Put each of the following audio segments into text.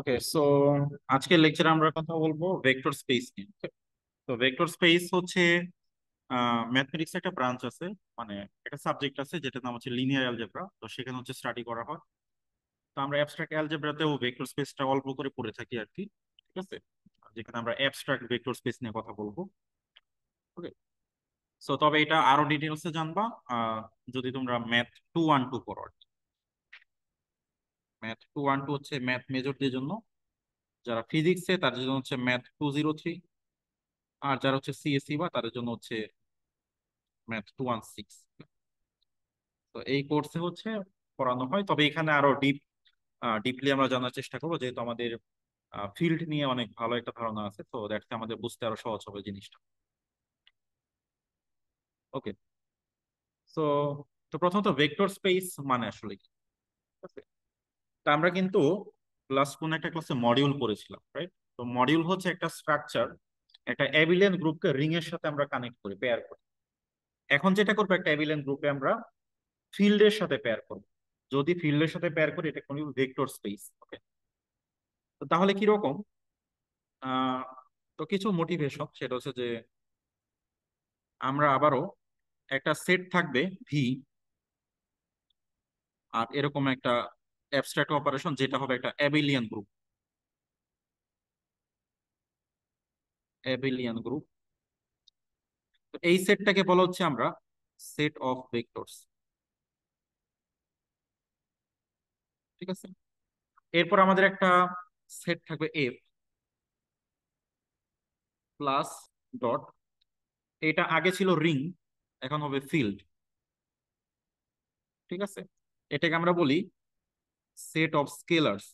ওকে, so আজকের লেকচারে আমরা কথা বলবো ভেক্টর স্পেস নিয়ে। Okay? তো ভেক্টর স্পেস হচ্ছে ম্যাথমেটিক্স একটা ব্রাঞ্চ আছে, মানে একটা সাবজেক্ট আছে যেটার নাম হচ্ছে লিনিয়ার অ্যালজেব্রা। তো সেখানে হচ্ছে স্টাডি করা হয়। তো আমরা অ্যাবস্ট্রাক্ট অ্যালজেব্রাতেও ভেক্টর স্পেসটা অল্প করে পড়ে থাকি আর কি। ঠিক আছে, যেখানে আমরা অ্যাবস্ট্রাক্ট ভেক্টর স্পেস নিয়ে কথা বলবো। ওকে, সো তবে এটা আরো ডিটেলসে জানবা আহ, যদি তোমরা ম্যাথ 212 পড়ো। ম্যাথ 212 হচ্ছে ম্যাথ মেজরদের জন্য, যারা ফিজিক্সে তাদের জন্য হচ্ছে ম্যাথ 203, আর যারা হচ্ছে সিএসসি বা তাদের জন্য হচ্ছে ম্যাথ 216। তো এই কোর্সে হচ্ছে পড়ানো হয়, তবে এখানে আরো ডিপলি আমরা জানার চেষ্টা করবো, যেহেতু আমাদের ফিল্ড নিয়ে অনেক ভালো একটা ধারণা আছে, তো দ্যাটস আমাদের বুঝতে আরো সহজ হবে জিনিসটা। ওকে, সো তো প্রথমত ভেক্টর স্পেস মানে আসলে কি? ঠিক আছে, তা আমরা কিন্তু কোন একটা ক্লাসে মডিউল পড়েছিলাম, রাইট? তো মডিউল হচ্ছে একটা স্ট্রাকচার, একটা অ্যাবিলিয়ান গ্রুপকে রিং এর সাথে আমরা কানেক্ট করি, পেয়ার করি। এখন যেটা করবো, একটা অ্যাবিলিয়ান গ্রুপে আমরা ফিল্ডের সাথে পেয়ার করব। যদি ফিল্ডের সাথে পেয়ার করি, এটা কোনো ভেক্টর স্পেস। ওকে, তো তাহলে কি রকম? আহ তো কিছু মোটিভেশন, সেটা হচ্ছে যে আমরা আবারও একটা সেট থাকবে ভি, আর এরকম একটা অ্যাবস্ট্রাক্ট অপারেশন যেটা হবে একটা অ্যাবিলিয়ান গ্রুপ। অ্যাবিলিয়ান গ্রুপ, তো এই সেটটাকে বলা হচ্ছে আমরা সেট অফ ভেক্টরস। ঠিক আছে, এরপর আমাদের একটা সেট থাকবে এফ প্লাস ডট, এটা আগে ছিল রিং, এখন হবে ফিল্ড। ঠিক আছে, এটাকে আমরা বলি সেট অফ স্কেলার্স।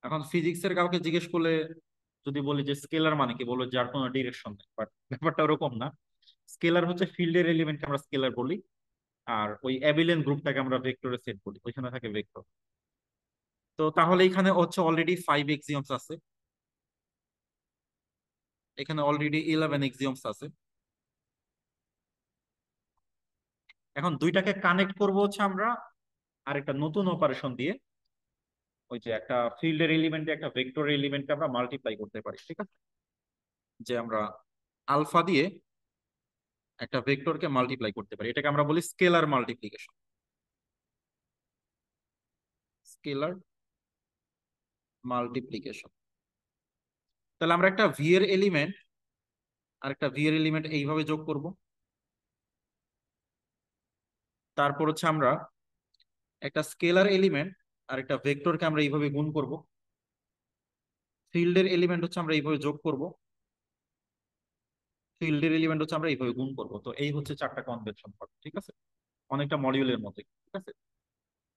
এখন ফিজিক্সের কাউকে জিজ্ঞেস করলে যদি বলি যে স্কেলার মানে কি, বলবো যার কোনো ডিরেকশন নেই, বাট ব্যাপারটা ওরকম না। স্কেলার হচ্ছে ফিল্ডের এলিমেন্টকে আমরা স্কেলার বলি, আর ওই অ্যাবিলিয়ান গ্রুপটাকে আমরা ভেক্টরের সেট বলি, ওইখানে থাকে ভেক্টর। তো তাহলে এখানে হচ্ছে অলরেডি 5 এক্সিওমস আছে, এখানে অলরেডি 11 এক্সিওমস আছে। এখন দুইটাকে কানেক্ট করব হচ্ছে আমরা আরেকটা নতুন অপারেশন দিয়ে। ওই যে একটা ফিল্ডের এলিমেন্টে একটা ভেক্টর এলিমেন্টকে আমরা মাল্টিপ্লাই করতে পারি। ঠিক আছে, যে আমরা আলফা দিয়ে একটা ভেক্টরকে মাল্টিপ্লাই করতে পারি, এটাকে আমরা বলি স্কেলার মাল্টিপ্লিকেশন। Scalar multiplication. তাহলে আমরা একটা ভি এর এলিমেন্ট আর একটা ভি এর এলিমেন্ট এইভাবে যোগ করব। তারপর হচ্ছে আমরা একটা স্কেলার এলিমেন্ট আর একটা ভেক্টরকে আমরা এইভাবে গুণ করব। ফিল্ডের এলিমেন্ট হচ্ছে আমরা এইভাবে যোগ করব, ফিল্ডের এলিমেন্ট হচ্ছে আমরা এইভাবে গুণ করব। তো এই হচ্ছে 4টা কনভেনশন। ঠিক আছে, অনেকটা মডিউলের মতো। ঠিক আছে,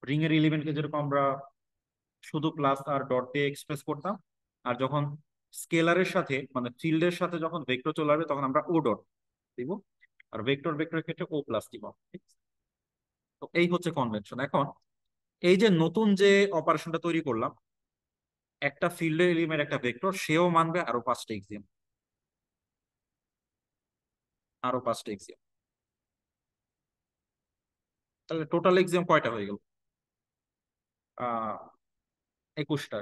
রিং এর এলিমেন্টকে যেরকম আমরা শুধু প্লাস আর ডট দিয়ে এক্সপ্রেস করতাম, আর যখন স্কেলারের সাথে মানে ফিল্ডের সাথে যখন ভেক্টর চলে আসবে তখন আমরা ও ডট দিব, আর ভেক্টর ভেক্টরের ক্ষেত্রে ও প্লাস দিব। ঠিক আছে? তো এই হচ্ছে কনভেনশন। এখন এই যে নতুন যে অপারেশনটা তৈরি করলাম, একটা ফিল্ডের এলিমেন্ট একটা ভেক্টর, সেও মানবে আরো 5টা এক্সিওম। আরো 5টা এক্সিওম, তাহলে টোটাল এক্সিওম কয়টা হয়ে গেল? 21টা।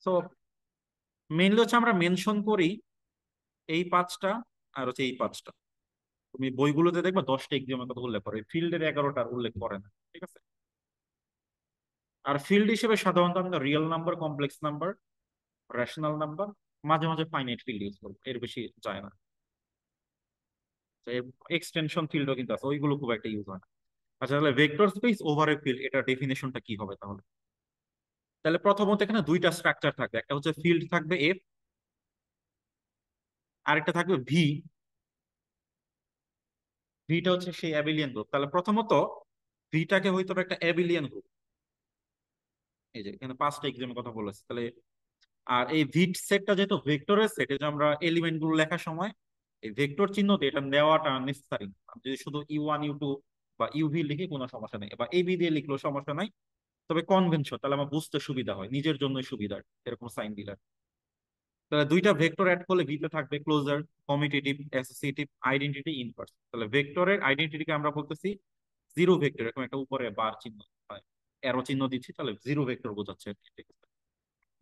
সো মেইনলি হচ্ছে আমরা মেনশন করি এই 5টা, আর হচ্ছে এই 5টা। তুমি বইগুলোতে দেখবা 10টা এক্সিওমের কথা উল্লেখ করে, ফিল্ডের 11টার উল্লেখ করে না। ঠিক আছে, আর ফিল্ড হিসেবে সাধারণত আমরা real number, complex number, rational number, মাঝে মাঝে ফাইনাইট ফিল্ড ইউজ করবো, এর বেশি যায় না। এক্সটেনশন ফিল্ডও কিন্তু আছে, ওইগুলো খুব একটা ইউজ হয় না। আচ্ছা, তাহলে vector space over a field, এটা ডেফিনেশনটা কি হবে তাহলে? তাহলে প্রথমত এখানে দুইটা স্ট্রাকচার থাকবে, একটা হচ্ছে ফিল্ড থাকবে এফ, আরেকটা থাকবে ভি। ভিটা হচ্ছে সেই অ্যাবিলিয়ান গ্রুপ। তাহলে প্রথমত ভিটাকে হইতে হবে একটা অ্যাবিলিয়ান গ্রুপ। এই যে এখানে 5টা এক্সামের কথা বলেছে, তাহলে আর এই ভিট সেটটা যেহেতু ভেক্টরের সেট, এই যে আমরা এলিমেন্ট গুলো লেখার সময় এই ভেক্টর চিহ্ন দিয়ে এটা নেওয়াটা নেসেসারি। যদি শুধু ইউ1 ইউ2 বা ইউভি লিখি কোনো সমস্যা নেই, বা এবি দিয়ে লিখলেও সমস্যা নাই। তবে কনভেনশন, তাহলে আমার বুঝতে সুবিধা হয়, নিজের জন্যই সুবিধা এরকম সাইন দিলে। তাহলে দুইটা ভেক্টর অ্যাড করলে ভিতে থাকবে closure, commutative, associative, identity, inverse. তাহলে ভেক্টরের আইডেন্টিটিকে আমরা বলতেছি জিরো ভেক্টর, এরকম একটা উপরে বার চিহ্ন হয়। অ্যারো চিহ্ন দিচ্ছি, তাহলে জিরো ভেক্টর বোঝাচ্ছে।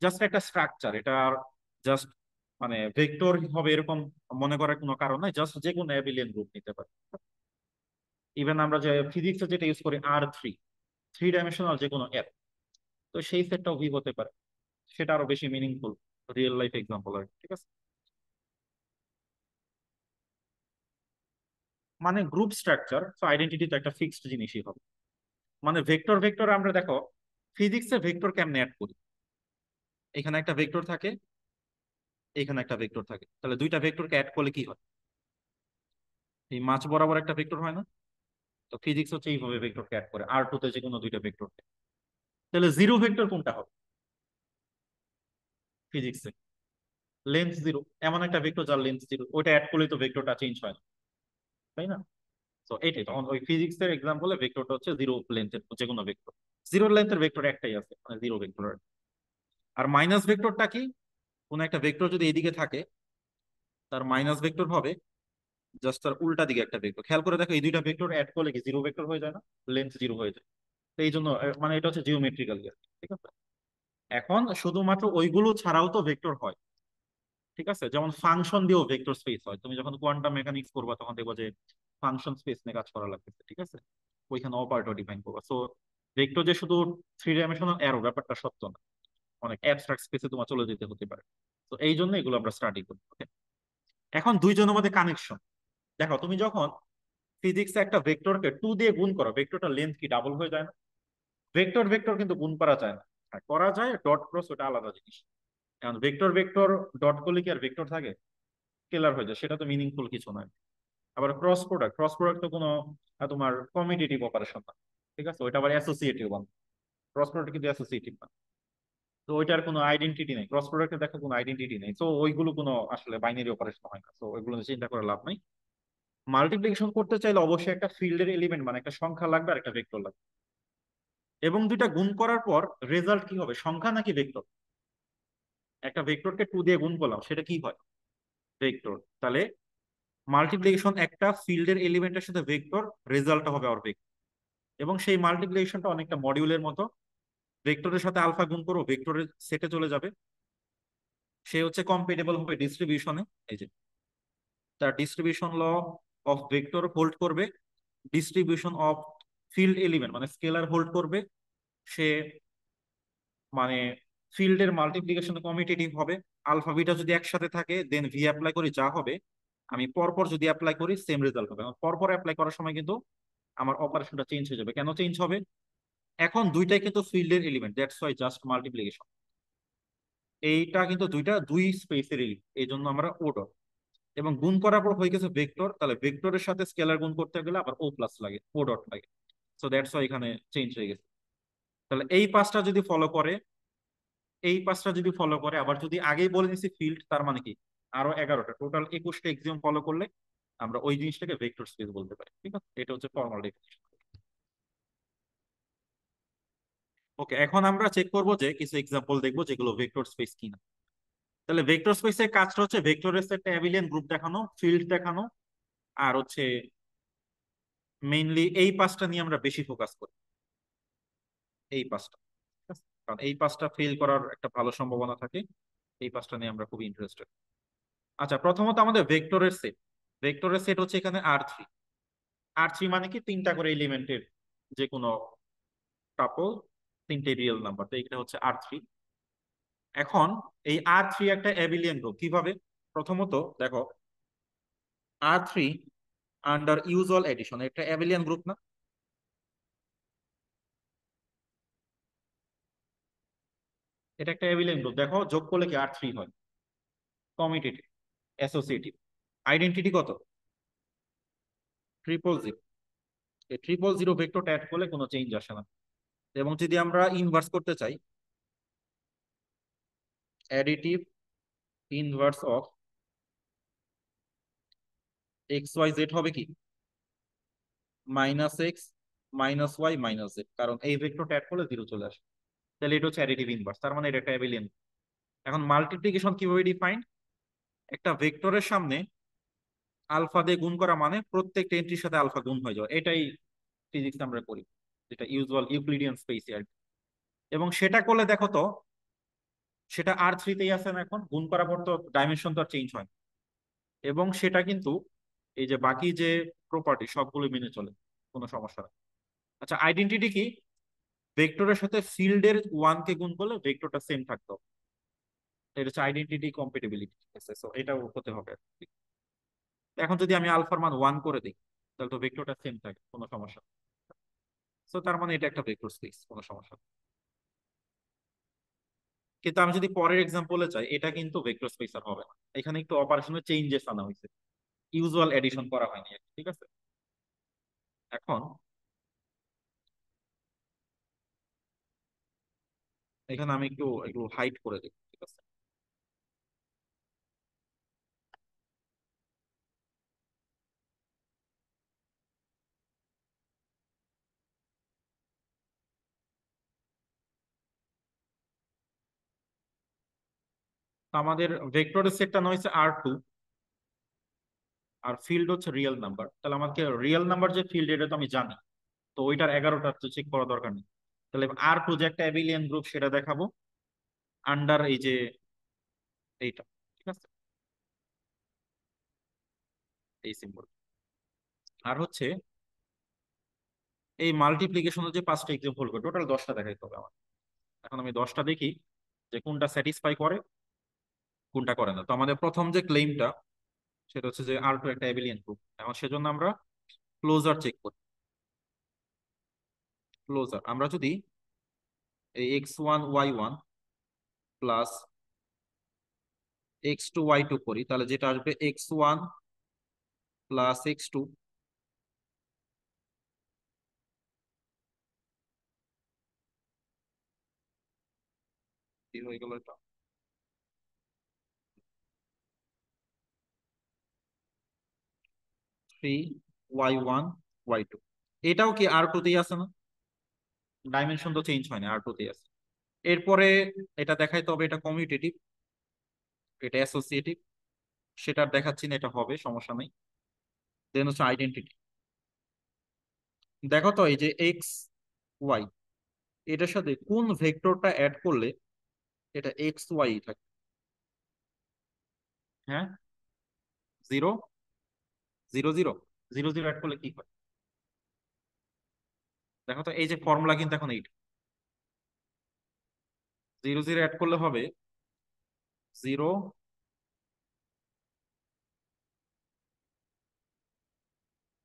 জাস্ট একটা স্ট্রাকচার, এটা জাস্ট মানে ভেক্টর হবে এরকম মনে করার কোনো কারণ নাই, জাস্ট যে কোনো অ্যাবিলিয়ান গ্রুপ নিতে পারে। ইভেন আমরা যে ফিজিক্সে যেটা ইউজ করি R3, থ্রি ডাইমেনশনাল যে কোনো অ্যারো, তো সেই সেটটাও ভি হতে পারে, সেটা আরো বেশি মিনিংফুল রিয়েল লাইফ এক্সাম্পল আর কি, ঠিক আছে। মানে গ্রুপ স্ট্রাকচার, তো আইডেন্টিটি তো একটা ফিক্সড জিনিসই হবে। মানে ভেক্টর ভেক্টর আমরা দেখো ফিজিক্সে ভেক্টর কেমনে অ্যাড করি, এখানে একটা ভেক্টর থাকে, এখানে একটা ভেক্টর থাকে, তাহলে দুইটা ভেক্টরকে অ্যাড করলে কি হয়? এই মাঝ বরাবর একটা ভেক্টর হয় না? তো ফিজিক্স হচ্ছে এইভাবে ভেক্টরকে অ্যাড করে R2 তে যে কোনো দুইটা ভেক্টরকে। তাহলে জিরো ভেক্টর কোনটা হবে ফিজিক্সে? লেন্থ জিরো, এমন একটা ভেক্টর যার লেন্থ জিরো, ওইটা অ্যাড করলেই তো ভেক্টরটা চেঞ্জ হয় না, তাই না? তো এটাই তখন ওই ফিজিক্স এর এক্সাম্পলে ভেক্টরটা হচ্ছে জিরো লেন্থের যে কোনো ভেক্টর। জিরো লেন্থের ভেক্টর একটাই আছে, মানে জিরো ভেক্টর। আর মাইনাস ভেক্টরটা কি? কোন একটা ভেক্টর যদি এইদিকে থাকে, তার মাইনাস ভেক্টর হবে জাস্ট তার উল্টা দিকে একটা ভেক্টর। খেয়াল করে দেখো এই দুইটা ভেক্টর অ্যাড করলে কি জিরো ভেক্টর হয়ে যায় না? লেন্থ জিরো হয়ে যায়। তো এই জন্য মানে এটা হচ্ছে জিওমেট্রিক্যাল, ঠিক আছে। এখন শুধুমাত্র ওইগুলো ছাড়াও তো ভেক্টর হয়, ঠিক আছে। যেমন ফাংশন দিয়েও ভেক্টর স্পেস হয়, তুমি যখন কোয়ান্টাম মেকানিক্স করবা তখন দেখবো যে ফাংশন স্পেস নিয়ে কাজ করা লাগতেছে, ঠিক আছে। ওইখানে অপারেটর ডিফাইন করবা। সো ভেক্টর যে শুধু থ্রি ডাইমেনশনাল অ্যারো ব্যাপারটা সত্য না, অনেক অ্যাবস্ট্রাক্ট স্পেসে তোমার চলে যেতে হতে পারে। তো এই জন্য এগুলো আমরা স্টাডি করি, ওকে। এখন দুইজনের মধ্যে কানেকশন দেখো, তুমি যখন ফিজিক্সে একটা ভেক্টরকে টু দিয়ে গুণ করো, ভেক্টরটার লেন্থ কি ডাবল হয়ে যায় না? ভেক্টর ভেক্টর কিন্তু গুণ করা যায় না। আর করা যায় ডট ক্রস, ওটা আলাদা জিনিস। কারণ ভেক্টর ভেক্টর ডট করলে কি আর ভেক্টর থাকে? স্কেলার হয়ে যায়, সেটা তো মিনিংফুল কিছু নয়। আবার ক্রস প্রোডাক্ট, ক্রস প্রোডাক্ট তো কোনো তোমার কমিউটেটিভ অপারেশন না, ঠিক আছে। ওইটা আবার অ্যাসোসিয়েটিভ বান, ক্রস প্রোডাক্ট কিন্তু অ্যাসোসিয়েটিভ না। তো ওইটার কোনো আইডেন্টিটি নেই, ক্রস প্রোডাক্টের দেখা কোনো আইডেন্টিটি নেই। তো ওইগুলো কোনো আসলে বাইনারি অপারেশন হয় না, তো ওইগুলো নিয়ে চিন্তা করে লাভ নাই। মাল্টিপ্লিকেশন করতে চাইলে অবশ্যই একটা ফিল্ডের এলিমেন্ট মানে একটা সংখ্যা লাগবে আর একটা ভেক্টর লাগবে। এবং দুইটা গুণ করার পর রেজাল্ট কি হবে, সংখ্যা নাকি ভেক্টর? একটা ভেক্টরকে টু দিয়ে গুণ করলাম, সেটা কি হয়? ভেক্টর। তাহলে মাল্টিপ্লিকেশন একটা ফিল্ডের এলিমেন্টের সাথে ভেক্টর, রেজাল্টটা হবে আর ভেক্টর। এবং সেই মাল্টিপ্লিকেশনটা অনেকটা মডিউলের মতো, ভেক্টরের সাথে আলফা গুণ করো, ভেক্টরের সেটে চলে যাবে, সে হচ্ছে কম্পেটেবল হবে ডিস্ট্রিবিউশনে। এই যে তার distribution law of vector hold করবে, ডিস্ট্রিবিউশন অফ ফিল্ড এলিমেন্ট মানে স্কেলার হোল্ড করবে। সে মানে ফিল্ডের মাল্টিপ্লিকেশন কমিউটেটিভ হবে। আলফা বিটা যদি একসাথে থাকে দেন ভি অ্যাপ্লাই করি যা হবে, আমি পরপর যদি অ্যাপ্লাই করি সেম রেজাল্ট হবে। পরপর অ্যাপ্লাই করার সময় কিন্তু আমার অপারেশনটা চেঞ্জ হয়ে যাবে। কেন চেঞ্জ হবে? এখন দুইটাই কিন্তু ফিল্ডের element, that's why just multiplication. এইটা কিন্তু দুইটা দুই স্পেসের এলিমেন্ট, এই জন্য আমরা ও ডট। এবং গুণ করার পর হয়ে গেছে ভেক্টর, তাহলে ভেক্টরের সাথে স্কেলার গুণ করতে গেলে আবার ও প্লাস লাগে, ও ডট লাগে। সো দ্যাটস ওয়াই এখানে চেঞ্জ হয়ে গেছে। তাহলে এই পাঁচটা যদি ফলো করে, এই পাঁচটা যদি ফলো করে, আবার যদি আগেই বলে দিছি ফিল্ড, তার মানে কি আরো 11টা, টোটাল 21টা এক্সিওম ফলো করলে আমরা ওই জিনিসটাকে ভেক্টর স্পেস বলতে পারি, ঠিক আছে। এটা হচ্ছে ফর্মাল ডেফিনিশন। ওকে, এখন আমরা চেক করব যে কিছু এক্সাম্পল দেখবো যেগুলো ভেক্টর স্পেস কিনা। তাহলে ভেক্টর স্পেসের কাজটা হচ্ছে ভেক্টরের একটা অ্যাবিলিয়ান গ্রুপ দেখানো, ফিল্ড দেখানো, আর হচ্ছে মেইনলি এই পাঁচটা নিয়ে আমরা বেশি ফোকাস করি, এই পাঁচটা, ঠিক আছে? কারণ এই পাঁচটা ফেল করার একটা ভালো সম্ভাবনা থাকে, এই পাঁচটা নিয়ে আমরা খুবই ইন্টারেস্টেড। আচ্ছা, প্রথমত আমাদের ভেক্টরের সেট। ভেক্টরের সেট হচ্ছে এখানে R3। R3 মানে কি তিনটা করে এলিমেন্টের যে কোনো কাপল, তিনটে রিয়েল নাম্বার, তো এটা হচ্ছে R3। এখন এই R3 একটা অ্যাবিলিয়ান গ্রুপ কিভাবে? প্রথমত দেখো, R3 আন্ডার ইউজুয়াল এডিশন একটা অ্যাবিলিয়ান গ্রুপ না? এটা একটা অ্যাবিলিয়ান গ্রুপ, দেখো যোগ করলে কি R3 হয়? Commutative, associative. আইডেন্টিটি কত? Triple zero. এই ট্রিপল জিরো ভেক্টরটা অ্যাড করলে কোনো চেঞ্জ আসে না। এবং যদি আমরা ইনভার্স করতে চাই, additive inverse of x y z হবে কি? Minus x minus y minus z, কারণ এই ভেক্টরটা অ্যাড করলে জিরো চলে আসে। তাহলে এটা হচ্ছে অ্যাডিটিভ ইনভার্স, তার মানে এটা একটা অ্যাবিলিয়ান। এখন মাল্টিপ্লিকেশন কিভাবে ডিফাইন? একটা ভেক্টরের সামনে আলফা দিয়ে গুণ করা মানে প্রত্যেকটা এন্ট্রির সাথে আলফা গুণ হয়ে যাওয়া, এটাই ফিজিক্স আমরা করি। যেটা ইউজুয়াল ইউক্লিডিয়ান স্পেসে আর কি। এবং সেটা করলে দেখো তো, সেটা R3-তেই আছে না, এখন গুণ করার পর তো ডাইমেনশন তো আর চেঞ্জ হয় না। এবং সেটা কিন্তু এই যে বাকি যে প্রপার্টি সবগুলো মেনে চলে, কোনো সমস্যা নেই। আচ্ছা, আইডেন্টিটি কি? ভেক্টরের সাথে ফিল্ডের ওয়ান কে গুণ করলে ভেক্টরটা সেম থাকতো। এটা হচ্ছে আইডেন্টিটি কম্পেটিবিলিটি, ঠিক আছে? সো এটাও হতে হবে আর কি। এখন যদি আমি আলফার মান ওয়ান করে দিই, তাহলে তো ভেক্টরটা সেম থাকে, কোনো সমস্যা নেই। সো তার মানে এটা একটা ভেক্টর স্পেস, কোনো সমস্যা নেই। কিন্তু আমি যদি পরের এক্সাম্পলে চাই, এটা কিন্তু ভেক্টর স্পেস আর হবে না। এখানে একটু অপারেশনাল চেঞ্জেস আনা হয়েছে, ইউজুয়াল এডিশন করা হয়নি আর কি, ঠিক আছে? এখন এখানে আমি একটু একটু হাইট করে দিই, ঠিক আছে? তো আমাদের ভেক্টরের সেটটা নয় হচ্ছে R2, আর ফিল্ড হচ্ছে রিয়েল নাম্বার। তাহলে আমাকে রিয়েল নাম্বার যে ফিল্ড, এটা তো আমি জানি। তো ওইটার 11টা তো চেক করা দরকার নেই। তাহলে R2 যে একটা অ্যাবিলিয়ান গ্রুপ, সেটা দেখাবো আন্ডার এই যে এইটা, ঠিক আছে? এই সিম্বল। আর হচ্ছে এই মাল্টিপ্লিকেশনের যে 5টা এক্সাম্পল করে, টোটাল 10টা দেখাইতে হবে আমার। এখন আমি 10টা দেখি যে কোনটা স্যাটিসফাই করে, কোনটা করে না। তো আমাদের প্রথম যে ক্লেইমটা, সেটা হচ্ছে যে R2 একটা অ্যাবিলিয়ান গ্রুপ। এখন সেজন্য আমরা ক্লোজার চেক করি। ক্লোজার আমরা যদি এই x1 y1 plus x2 y2 করি, তাহলে যেটা আসবে x1 প্লাস x2, কি হয়ে গেল এটা, 3 y1 y2। এটাও কি R2 তেই আছে না? ডাইমেনশন তো চেঞ্জ হয় না, R2 তেই আছে। এরপরে এটা দেখাইতে হবে এটা কমিউটেটিভ, এটা অ্যাসোসিয়েটিভ। সেটা আর দেখাচ্ছি না, এটা হবে, সমস্যা নেই। দেন হচ্ছে আইডেন্টিটি। দেখো তো এই যে এক্স ওয়াই, এটার সাথে কোন ভেক্টরটা অ্যাড করলে এটা XY থাকে? হ্যাঁ, 0 0 0 0 0 অ্যাড করলে কি হয়? দেখো তো, এই যে ফর্মুলা কিন্তু এখন এইটা, 0 0 অ্যাড করলে হবে 0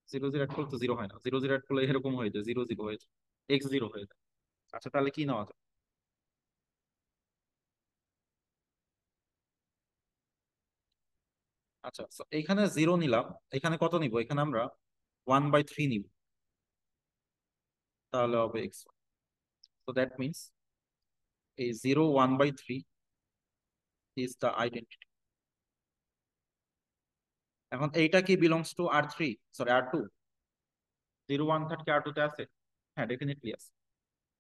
0 0 অ্যাড করলে তো জিরো হয় না, 0 0 অ্যাড করলে এরকম হয়ে যায়, 0 0 হয়ে যায়, X0 হয়ে যায়। আচ্ছা, তাহলে কি নেওয়া যায়? আচ্ছা, so এখানে 0 নিলাম, এখানে কত নিব? এখানে আমরা 1/3 নিব, তাহলে হবে এক্স। তো দ্যাট মিনস এই 0 1/3 ইজ দ্য আইডেন্টিটি। এখন এইটা কি belongs to R3, sorry R2? 0 1/3 কি R2 তে আছে? হ্যাঁ, ডেফিনেটলি আছে।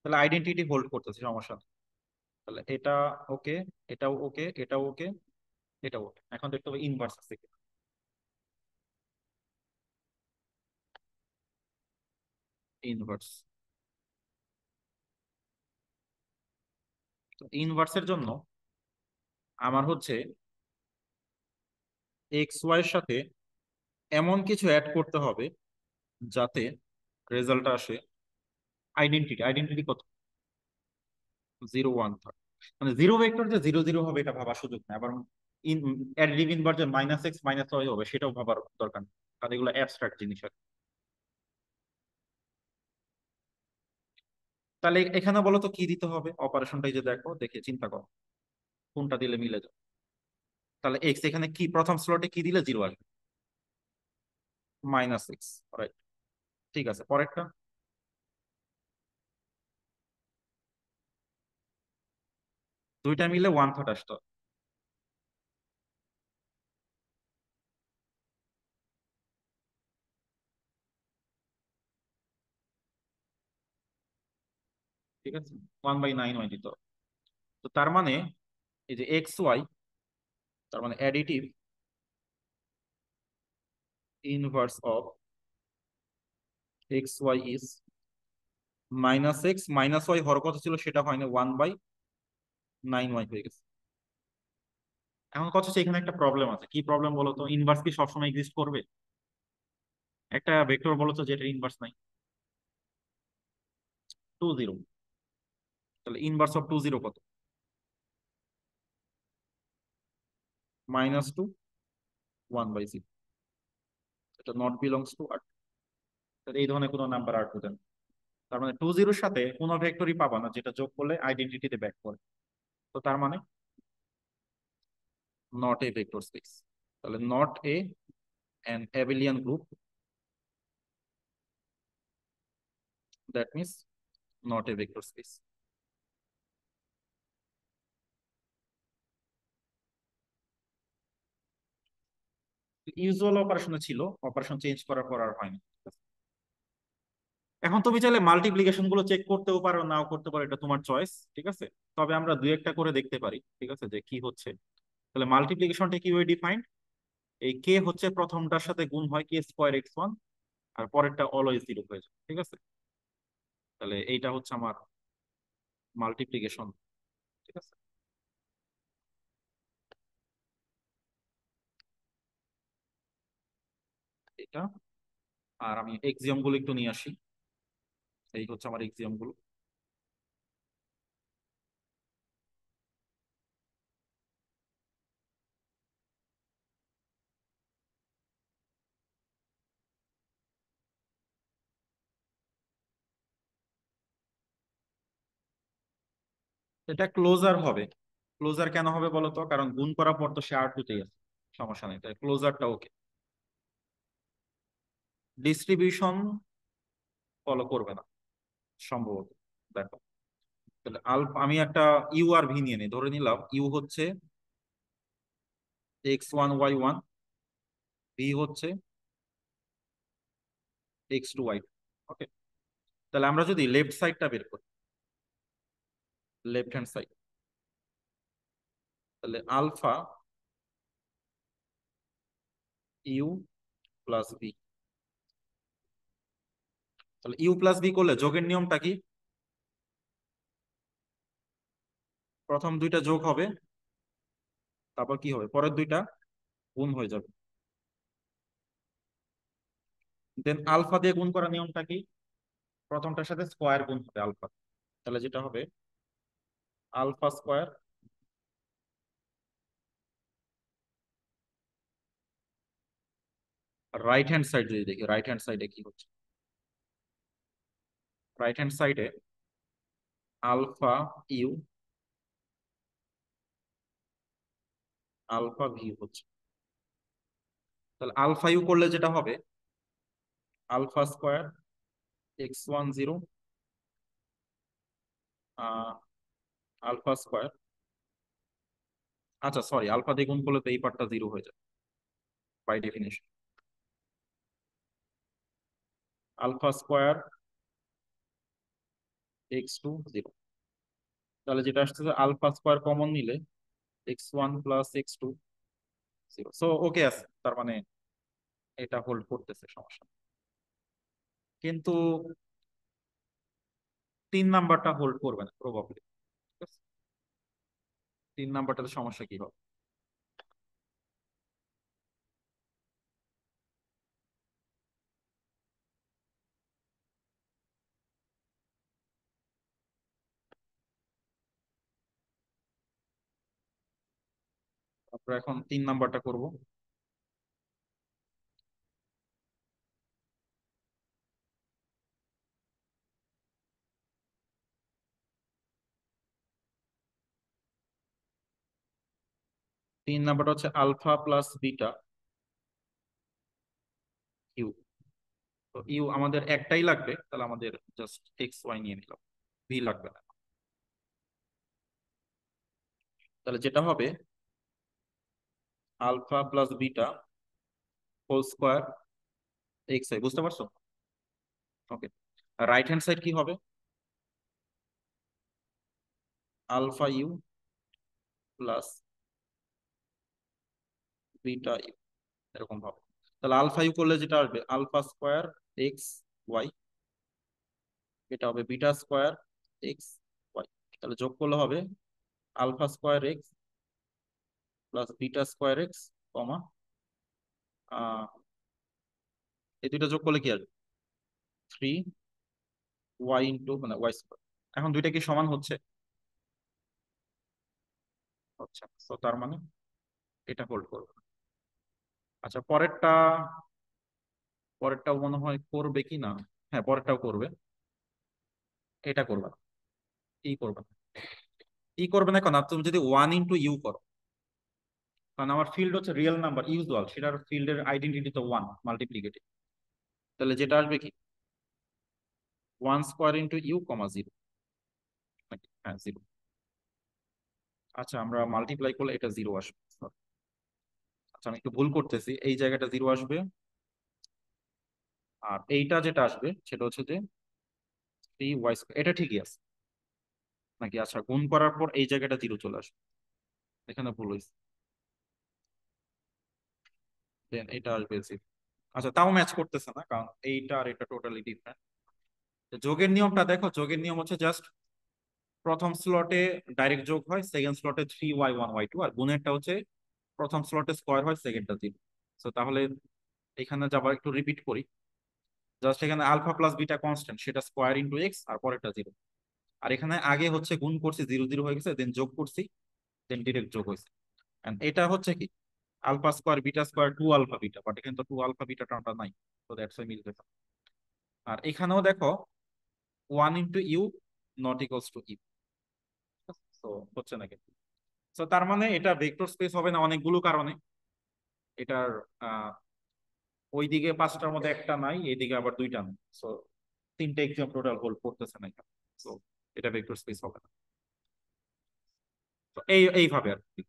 তাহলে আইডেন্টিটি হোল্ড করতেছে, সমস্যা নেই। তাহলে এটা ওকে, এটাও ওকে, এটাও ওকে, এটাও ওকে। এখন দেখতে হবে ইনভার্স আছে কিনা। ইনভার্স, তো ইনভার্সের জন্য আমার হচ্ছে XY এর সাথে এমন কিছু অ্যাড করতে হবে যাতে রেজাল্ট আসে আইডেন্টিটি। আইডেন্টিটি কত? 0 1/3। মানে জিরো ভেক্টর যে 0 0 হবে এটা ভাবার সুযোগ নেই। আবার in additive inverse -x -y হবে, সেটাও ভাবার দরকার নেই, কারণ এগুলো অ্যাবস্ট্রাক্ট জিনিস আর কি। তাহলে এখানে বলো তো কি দিতে হবে? অপারেশনটাই যে দেখো, দেখে চিন্তা করো কোনটা দিলে মিলে যায়। তাহলে এক্স এখানে কি, প্রথম স্লটে কি দিলে জিরো আসবে? -x, right. ঠিক আছে, পরেরটা। দুইটা মিলে 1/3 আসতো। ঠিক আছে, 1/9 দিত। তো তার মানে এই যে XY, তার মানে additive inverse of XY is -x -y হর কত ছিল সেটা হয় না, 1/9y হয়ে গেছে। এখন কথা হচ্ছে এখানে একটা প্রবলেম আছে। কি প্রবলেম বলো তো? ইনভার্স কি সবসময় এক্সিস্ট করবে? একটা ভেক্টর বলো তো যেটা ইনভার্স নাই। 2 0। তাহলে ইনভার্স অফ 2 0 কত? -2 1/0। এটা নট বিলংস টু আর। এই ধরনের কোনো নাম্বার আর টু দেন। তার মানে 2 0-র সাথে কোনো ভেক্টরই পাবা না যেটা যোগ করলে আইডেন্টিটিতে ব্যাক করে। তো তার মানে নট এ ভেক্টর স্পেস। তাহলে not a an abelian group, that means not a vector space. Usual অপারেশনে ছিল, অপারেশন চেঞ্জ করার পর আর হয়নি। এখন তুমি চাইলে মাল্টিপ্লিকেশন গুলো চেক করতেও পারো, নাও করতে পারো, এটা তোমার চয়েস, ঠিক আছে। তবে আমরা দুই একটা করে দেখতে পারি, ঠিক আছে, যে কি হচ্ছে। তাহলে মাল্টিপ্লিকেশনটা কিভাবে ডিফাইন্ড? এই কে হচ্ছে প্রথমটার সাথে গুণ হয় k² x1, আর পরেরটা অলওয়েজ 0 হয়ে যায়, ঠিক আছে। তাহলে এইটা হচ্ছে আমার মাল্টিপ্লিকেশন, ঠিক আছে। এটা, আর আমি এক্সিওম গুলো একটু নিয়ে আসি। এই হচ্ছে আমার এক্সিওম গুলো। এটা ক্লোজার হবে। ক্লোজার কেন হবে বলো তো? কারণ গুণ করার পর তো সে আর টুতেই আছে, সমস্যা নেই, তাই ক্লোজারটা ওকে। ডিস্ট্রিবিউশন ফলো করবে না সম্ভবত। দেখো, তাহলে আমি একটা ইউ আর ভি নিয়ে নিই, ধরে নিলাম ইউ হচ্ছে x1 y1, ভি হচ্ছে x2 y2। ওকে, তাহলে আমরা যদি লেফট সাইডটা বের করি, লেফট হ্যান্ড সাইড, তাহলে আলফা ইউ প্লাস বি। তাহলে ইউ প্লাস বি করলে যোগের নিয়মটা কি? প্রথম দুইটা যোগ হবে, তারপর কি হবে, পরের দুইটা গুণ হয়ে যাবে। দেন আলফা দিয়ে গুণ করার নিয়মটা কি? প্রথমটার সাথে স্কোয়ার গুণ হবে আলফা। তাহলে যেটা হবে alpha square, right hand side যদি দেখি, রাইট হ্যান্ড সাইডে কি হচ্ছে, রাইট হ্যান্ড সাইডে আলফা ইউ আলফা ভি হচ্ছে। তাহলে আলফা ইউ করলে যেটা হবে alpha square x10, alpha square, আচ্ছা সরি, আলফা দিয়ে গুণ করলে তো এই পার্টটা 0 হয়ে যায় by definition. Alpha square x2 0। তাহলে যেটা আসতেছে আলফা স্কোয়ার কমন নিলে x1 plus x2 0। So okay আছে, তার মানে এটা হোল্ড করতেছে, সমস্যা নেই। কিন্তু 3 নাম্বারটা হোল্ড করবে না প্রবাবলি। 3 নাম্বারটাতে সমস্যা কি হবে? 3 নাম্বারটা করব। 3 নাম্বারটা হচ্ছে আলফা প্লাস বিটা ইউ। তো ইউ আমাদের একটাই লাগবে, তাহলে আমাদের জাস্ট x y নিয়ে নিলাম, ভি লাগবে না। তাহলে যেটা হবে alpha plus beta whole square x i, বুঝতে পারছো? ওকে, রাইট হ্যান্ড সাইড কি হবে? Alpha u plus beta u, এরকম ভাবে। তাহলে আলফা ইউ করলে যেটা আসবে আলফা স্কোয়ার এক্স ওয়াই এটা হবে বিটা স্কোয়ার এক্স ওয়াই। তাহলে যোগ করলে হবে alpha square x plus beta square x comma এই দুইটা যোগ করলে কি আসবে 3 ওয়াই ইন্টু মানে ওয়াই স্কোয়ার। এখন দুইটা কি সমান হচ্ছে? আচ্ছা, তো তার মানে এটা হোল্ড করবে। আচ্ছা, পরেরটাও মনে হয় করবে কি না। হ্যাঁ, পরেরটাও করবে। এটা করবে না। কি করবে না? কি করবে না কেন? তুমি যদি 1 ইন্টু ইউ করো, কারণ আমার ফিল্ড হচ্ছে রিয়েল নাম্বার ইউজুয়াল, সেটার ফিল্ডের আইডেন্টিটি তো 1 মাল্টিপ্লিকেটিভ। তাহলে যেটা আসবে কি 1 স্কোয়ার ইন্টু ইউ কমা 0। নাকি? হ্যাঁ, 0। আচ্ছা, আমরা মাল্টিপ্লাই করলে এটা 0 আসবে। Sorry. আচ্ছা, আমি একটু ভুল করতেছি, এই জায়গাটা 0 আসবে। আর এইটা যেটা আসবে সেটা হচ্ছে যে 3 ওয়াই স্কোয়ার। এটা ঠিকই আছে নাকি? আচ্ছা, গুণ করার পর এই জায়গাটা 0 চলে আসবে, এখানে ভুল হয়েছে। দেন এটা আসবে 0। আচ্ছা, তাও ম্যাচ করতেছে না, কারণ এইটা আর এটা টোটালি ডিফারেন্ট। যোগের নিয়মটা দেখো, যোগের নিয়ম হচ্ছে জাস্ট প্রথম স্লটে ডাইরেক্ট যোগ হয়, সেকেন্ড স্লটে 3 ওয়াই 1 ওয়াই 2, আর গুণেরটা হচ্ছে প্রথম স্লটে স্কোয়ার হয়, সেকেন্ডটা 0। তো তাহলে এখানে যাবার একটু রিপিট করি। জাস্ট এখানে আলফা প্লাস বিটা কনস্ট্যান্ট, সেটা স্কোয়ার ইন্টু এক্স আর পরেরটা 0। আর এখানে আগে হচ্ছে গুণ করছি, 0 0 হয়ে গেছে, দেন যোগ করছি, দেন ডিরেক্ট যোগ হয়েছে। And এটা হচ্ছে কি alpha square beta square 2 alpha beta, but এখানে তো 2 আলফা বিটা টার্মটা নাই। তো দ্যাটস ওয়াই মিলবে না। আর এখানেও দেখো 1 into u not equals to u. তো হচ্ছে না কিন্তু। তো তার মানে এটা ভেক্টর স্পেস হবে না অনেকগুলো কারণে। এটার আহ ওইদিকে পাঁচটার মধ্যে একটা নাই, এইদিকে আবার দুইটা নাই। সো তিনটে এক্সাম টোটাল হোল্ড করতেছে না এখানে। সো এটা ভেক্টর স্পেস হবে না। তো এইভাবে আর কি।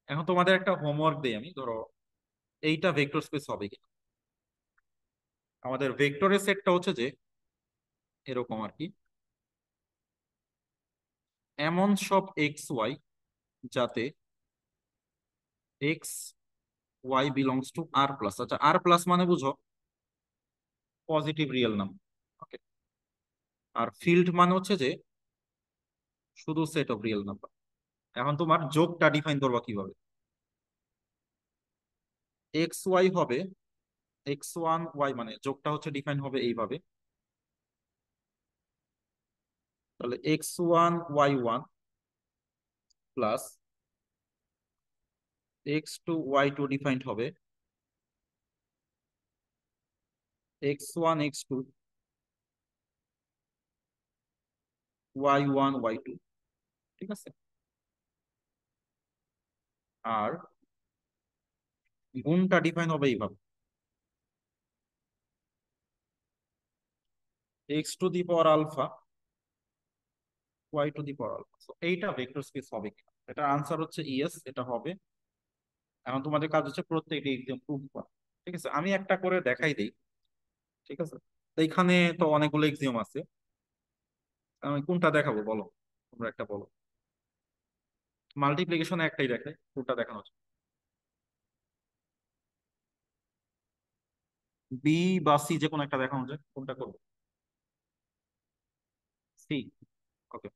এখন তোমাদের একটা হোমওয়ার্ক দেই আমি, ধরো এইটা ভেক্টর স্পেস হবে কি? আমাদের ভেক্টরের সেটটা হচ্ছে যে এরকম আর কি, এমন সব এক্স ওয়াই যাতে x y belongs to R plus. আচ্ছা, আর প্লাস মানে বুঝো পজিটিভ রিয়েল নাম্বার। ওকে। আর ফিল্ড মানে হচ্ছে যে শুধু সেট অফ রিয়েল নাম্বার। এখন তোমার যোগটা ডিফাইন করবা কিভাবে? এক্স ওয়াই হবে x1 y, মানে যোগটা হচ্ছে ডিফাইন হবে এইভাবে। তাহলে x1 y1 plus x2 y2 defined হবে x1 x2 y1 y2। ঠিক আছে। আর গুণটা ডিফাইন হবে এইভাবে x to the power alpha y to the power alpha. তো এইটা ভেক্টর স্পেস হবে কিনা, এটা আনসার হচ্ছে ইয়েস, এটা হবে। এখন তোমাদের কাজ হচ্ছে প্রত্যেকটি এক্সাম প্রুভ করা। ঠিক আছে, আমি একটা করে দেখাই দিই। ঠিক আছে, তো এইখানে তো অনেকগুলো এক্সাম আছে, আমি কোনটা দেখাবো বলো? তোমরা একটা বলো। মাল্টিপ্লিকেশনে একটাই দেখাই, কোনটা দেখানো হচ্ছে? বি বা সি, যে কোনো একটা দেখানো যায়, কোনটা করবো? সি। ওকে,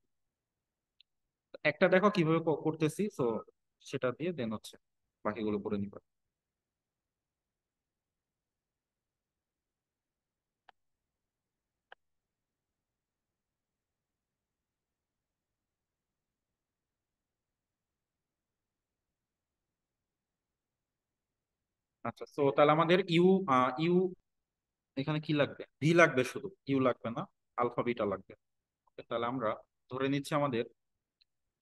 একটা দেখো কিভাবে করতেছি, তো সেটা দিয়ে দেন হচ্ছে বাকিগুলো করে নিবা। আচ্ছা, তো তাহলে আমাদের ইউ ইউ এখানে কি লাগবে? ভি লাগবে, শুধু ইউ লাগবে না, আলফা বিটা লাগবে। Okay, তাহলে আমরা ধরে নিচ্ছি আমাদের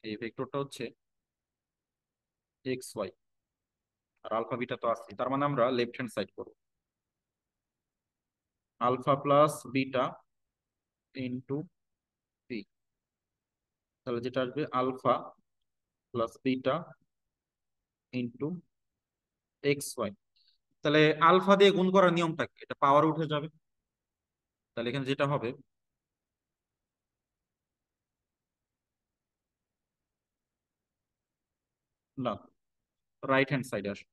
এই ভেক্টরটা হচ্ছে এক্স ওয়াই, আর আলফা বিটা তো আছে, তার মানে আমরা লেফট হ্যান্ড সাইড করবো alpha plus beta into v. তাহলে যেটা আসবে alpha plus beta into x y. তাহলে আলফা দিয়ে গুণ করার নিয়মটা কি? এটা পাওয়ার উঠে যাবে। তাহলে এখানে যেটা হবে, না, রাইট হ্যান্ড সাইডে আসে।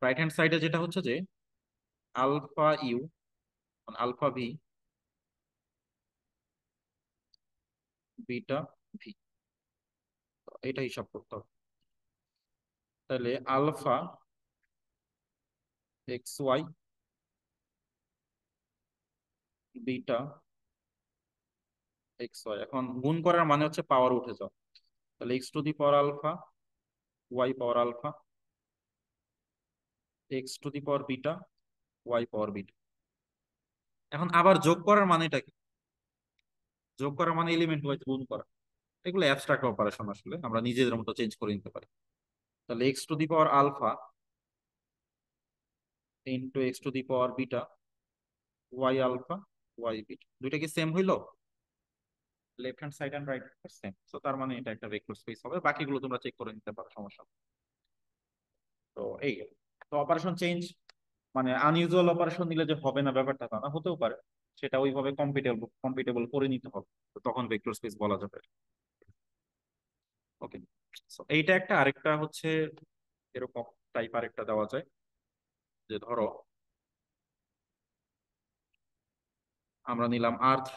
রাইট হ্যান্ড সাইডে যেটা হচ্ছে যে alpha u alpha v, beta v, এটা হিসাব করতে হবে। তাহলে alpha x y, beta x y. এখন গুণ করার মানে হচ্ছে পাওয়ার উঠে যাও। তাহলে x to the power alpha, y power alpha, x to the power beta, y power beta. এখন আবার যোগ করার মানেটা কি? যোগ করার মানে এলিমেন্ট ওয়াইজ গুণ করা। এগুলো অ্যাবস্ট্রাক্ট অপারেশন, আসলে আমরা নিজেদের মতো চেঞ্জ করে নিতে পারি। তাহলে x to the power alpha into x to the power beta, y alpha, y beta, দুইটা কি সেম হইলো? Left hand side and right same, তো তার মানে এটা একটা ভেক্টর স্পেস হবে। বাকিগুলো তোমরা চেক করে নিতে পারো, সমস্যা নেই। তো এই, তো অপারেশন চেঞ্জ মানে আনইউজুয়াল অপারেশন নিলে যে হবে না ব্যাপারটা তা না, হতেও পারে। সেটা ওইভাবে কম্পিটেবল কম্পিটেবল করে নিতে হবে, তো তখন ভেক্টর স্পেস বলা যাবে। ওকে, সো এইটা একটা। আরেকটা হচ্ছে এরকম টাইপ আরেকটা দেওয়া যায়, যে ধরো আমরা নিলাম R3,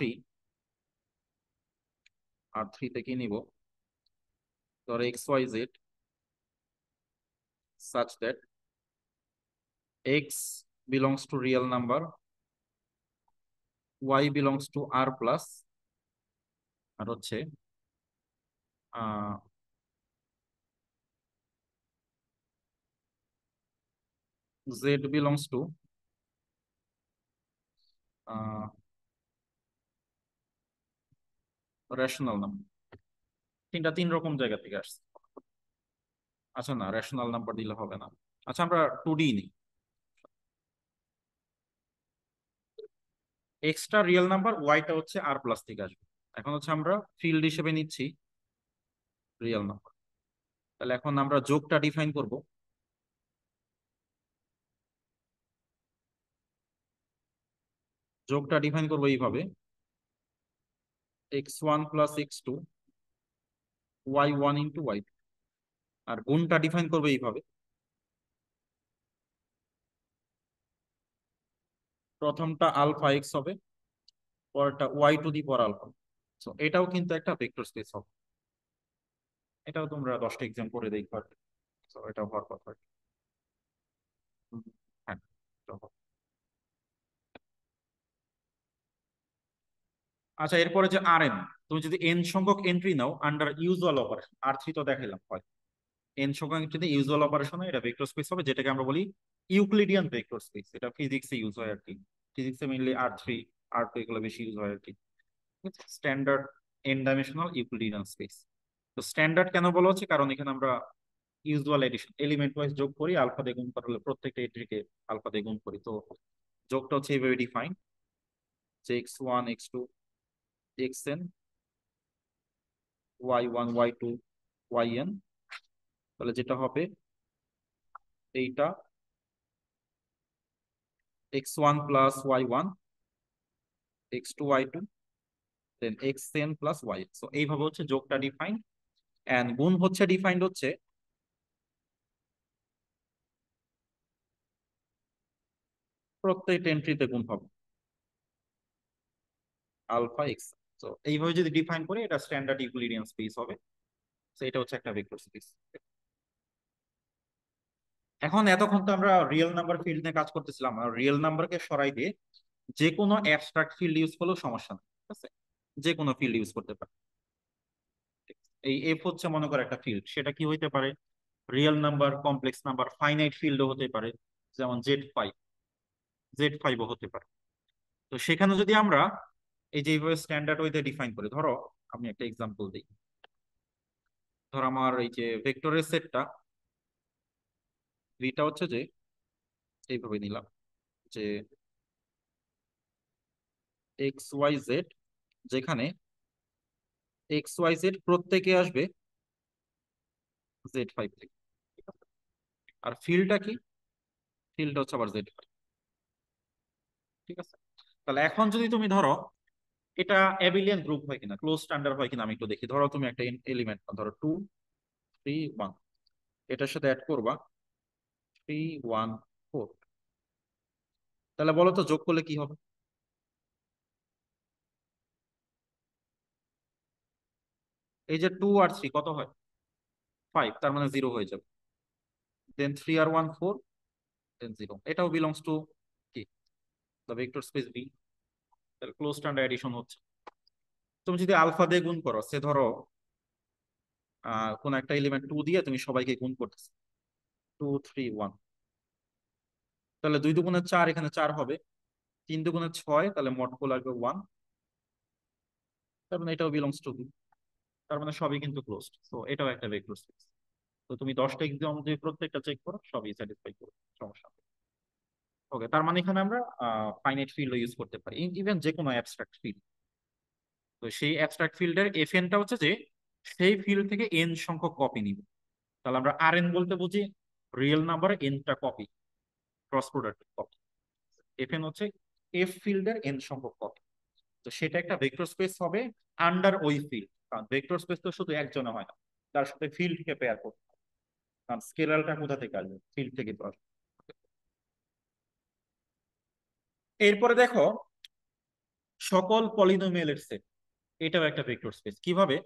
আর থ্রিতে কি নিব? ধরো x y z such that x belongs to real number, y belongs to r plus, আর হচ্ছে z belongs to rational number. তিনটা তিন রকম জায়গা থেকে আসছে। আচ্ছা না, রেশনাল নাম্বার দিলে হবে না। আচ্ছা আমরা 2D নিই। এক্সট্রা রিয়েল নাম্বার, ওয়াইটা হচ্ছে আর প্লাস থেকে আসবে। এখন হচ্ছে আমরা ফিল্ড হিসেবে নিচ্ছি রিয়েল নাম্বার। তাহলে এখন আমরা যোগটা ডিফাইন করব। যোগটা ডিফাইন করবো এইভাবে, x1 plus x2, y1 into Y. আর গুণটা ডিফাইন করবো এইভাবে, প্রথমটা আলফা এক্স হবে, পরেরটা y to the power alpha. So এটাও কিন্তু একটা ভেক্টর স্পেস হবে। এটাও তোমরা 10টা এক্সাম করে দেখবে। সো এটাও হওয়ার কথা। হুম, হ্যাঁ, এটাও হবে। আচ্ছা এরপরে যে আর এন, তুমি যদি এন সংখ্যক এন্ট্রি নাও under usual operation, R three তো দেখাইলাম হয়, এন সংখ্যক এন্ট্রিতে ইউজুয়াল অপারেশন এটা ভেক্টর স্পেস হবে, যেটাকে আমরা বলি ইউক্লিডিয়ান ভেক্টর স্পেস। এটা ফিজিক্সে ইউজ হয় আর কি। ফিজিক্সে মেইনলি আর3, আর টু এগুলো বেশি ইউজ হয় আর কি। Standard N dimensional Euclidean space. তো স্ট্যান্ডার্ড কেন বলা হচ্ছে? কারণ এখানে আমরা ইউজুয়াল এডিশন এলিমেন্ট ওয়াইজ যোগ করি, আলফা দিয়ে গুণ করা হলে প্রত্যেকটা এন্ট্রিকে আলফা দিয়ে গুণ করি। তো যোগটা হচ্ছে এইভাবে ডিফাইন, যে x1 x2 xn, y1 y2 yn। তাহলে যেটা হবে এইটা x1 plus y1, x2 y2, দেন xn প্লাস y। সো এইভাবে হচ্ছে যোগটা ডিফাইন। এন্ড গুণ হচ্ছে ডিফাইন্ড হচ্ছে প্রত্যেকটা এন্ট্রিতে গুণ হবে আলফা এক্স। তো এইভাবে যদি ডিফাইন করি, এটা স্ট্যান্ডার্ড ইউক্লিডিয়ান স্পেস হবে। তো এটা হচ্ছে একটা ভেক্টর স্পেস। এখন এতক্ষণ তো আমরা রিয়েল নাম্বার ফিল্ড নিয়ে কাজ করতেছিলাম, আর রিয়েল নাম্বারকে সরাই দিয়ে যে কোনো অ্যাবস্ট্রাক্ট ফিল্ড ইউজ করলেও সমস্যা নেই, ঠিক আছে? যে কোনো ফিল্ড ইউজ করতে পারে। এই এফ হচ্ছে মনে করো একটা ফিল্ড, সেটা কি হইতে পারে? Real number, complex number, finite ফিল্ডও হতে পারে, যেমন জেড 5, জেড 5ও হতে পারে। তো সেখানে যদি আমরা এই যে এইভাবে স্ট্যান্ডার্ড ওয়েতে ডিফাইন করি, ধরো আমি একটা এক্সাম্পল দিই। ধরো আমার এই যে ভেক্টরের সেটটা ভিটা হচ্ছে যে এইভাবে নিলাম, যে এক্স ওয়াই জেড, যেখানে এক্স ওয়াই জেড প্রত্যেকে আসবে জেড 5 থেকে, ঠিক আছে? আর ফিল্ডটা কি? ফিল্ডটা হচ্ছে আবার জেড 5, ঠিক আছে? তাহলে এখন যদি তুমি ধরো এটা অ্যাবিলিয়ান গ্রুপ হয় কিনা, ক্লোজ স্ট্যান্ডার্ড হয় কিনা আমি একটু দেখি। ধরো তুমি একটা এলিমেন্ট ধরো 2 3 1, এটার সাথে অ্যাড করবা 3 1 4। তাহলে বলো তো যোগ করলে কি হবে? এই যে 2 আর 3 কত হয়? 5, তার মানে 0 হয়ে যাবে। দেন 3 আর 1 4, দেন 0। এটাও বিলংস টু কি, দ্য ভেক্টর স্পেস বি। তাহলে ক্লোজ স্ট্যান্ডার্ড এডিশন হচ্ছে। তুমি যদি আলফা দিয়ে গুণ করো, সে ধরো কোন একটা এলিমেন্ট 2 দিয়ে তুমি সবাইকে গুণ করতেছো, 2 3 1, তাহলে 2 দুগুণে 4, এখানে 4 হবে। 3 দুগুণে 6, তাহলে মডগুলো লাগবে 1। তার মানে এটাও বিলংস টু বি। তার মানে সবই কিন্তু ক্লোজড, তো এটাও একটা ভেক্টর স্পেস। তো তুমি 10টা এক্সাম যদি প্রত্যেকটা চেক করো, সবই স্যাটিসফাই করবে, সমস্যা নেই। ওকে, তার মানে এখানে আমরা ফাইনাইট ফিল্ড ইউজ করতে পারি, ইভেন যে কোনো অ্যাবস্ট্রাক্ট ফিল্ড। তো সেই অ্যাবস্ট্রাক্ট ফিল্ডের এফ এনটা হচ্ছে যে সেই ফিল্ড থেকে এন সংখ্যক কপি নিব। তাহলে আমরা আর এন বলতে বুঝি রিয়েল নাম্বার এনটা copy, cross product copy. F N হচ্ছে এফ ফিল্ডের এন সংখ্যক কপি। তো সেটা একটা ভেক্টর স্পেস হবে আন্ডার ওই ফিল্ড। কারণ ভেক্টর স্পেস তো শুধু একজনে হয় না, তার সাথে ফিল্ডকে পেয়ার করতে হয়। কারণ স্কেলারটা কোথা থেকে আসবে? ফিল্ড থেকে তো আসবে। এরপরে দেখো সকল পলিনোমিয়ালের সেট, এটাও একটা ভেক্টর স্পেস। কিভাবে?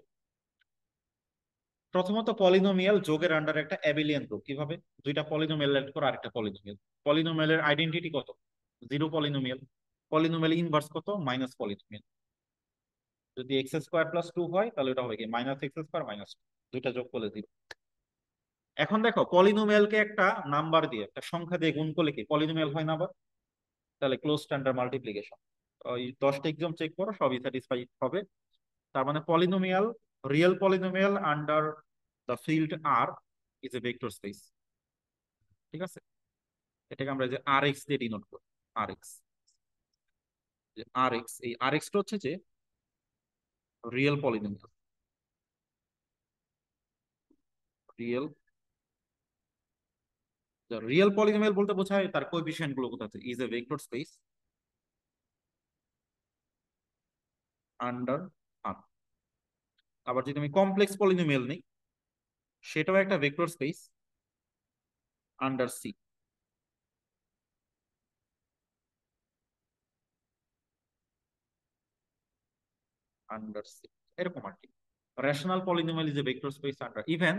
প্রথমত পলিনোমিয়াল যোগের আন্ডার একটা অ্যাবিলিয়ান গ্রুপ। কিভাবে? দুইটা পলিনোমিয়াল এড করে আরেকটা পলিনোমিয়াল। পলিনোমিয়ালের আইডেন্টিটি কত? Zero polynomial. পলিনোমিয়াল ইনভার্স কত? Minus polynomial. যদি এক্স স্কোয়ার প্লাস 2 হয়, তাহলে এটা হবে কি মাইনাস এক্স স্কোয়ার মাইনাস 2, দুইটা যোগ করলে 0। এখন দেখো পলিনোমিয়ালকে একটা নাম্বার দিয়ে, একটা সংখ্যা দিয়ে গুণ করলে কি পলিনোমিয়াল হয় না আবার? তাহলে ক্লোজ স্ট্যান্ডার্ড মাল্টিপ্লিকেশন। ওই 10টা এক্সাম চেক করো, সবই স্যাটিসফাই হবে। তার মানে polynomial, real polynomial under the field R is a vector space. ঠিক আছে? এটাকে আমরা যে আর এক্স দিয়ে ডিনোট করি। আর এক্স, আর এক্স, এই আর এক্সটা হচ্ছে যে real polynomial. Real, real polynomial বলতে বোঝায় তার কোএফিসিয়েন্ট গুলো কোথা থেকে, is a vector space under R. আবার যদি আমি কমপ্লেক্স পলিনোমিয়াল নিই, সেটাও একটা vector space under C. Under C, এরকম আর কি। Rational polynomial is a vector space under even,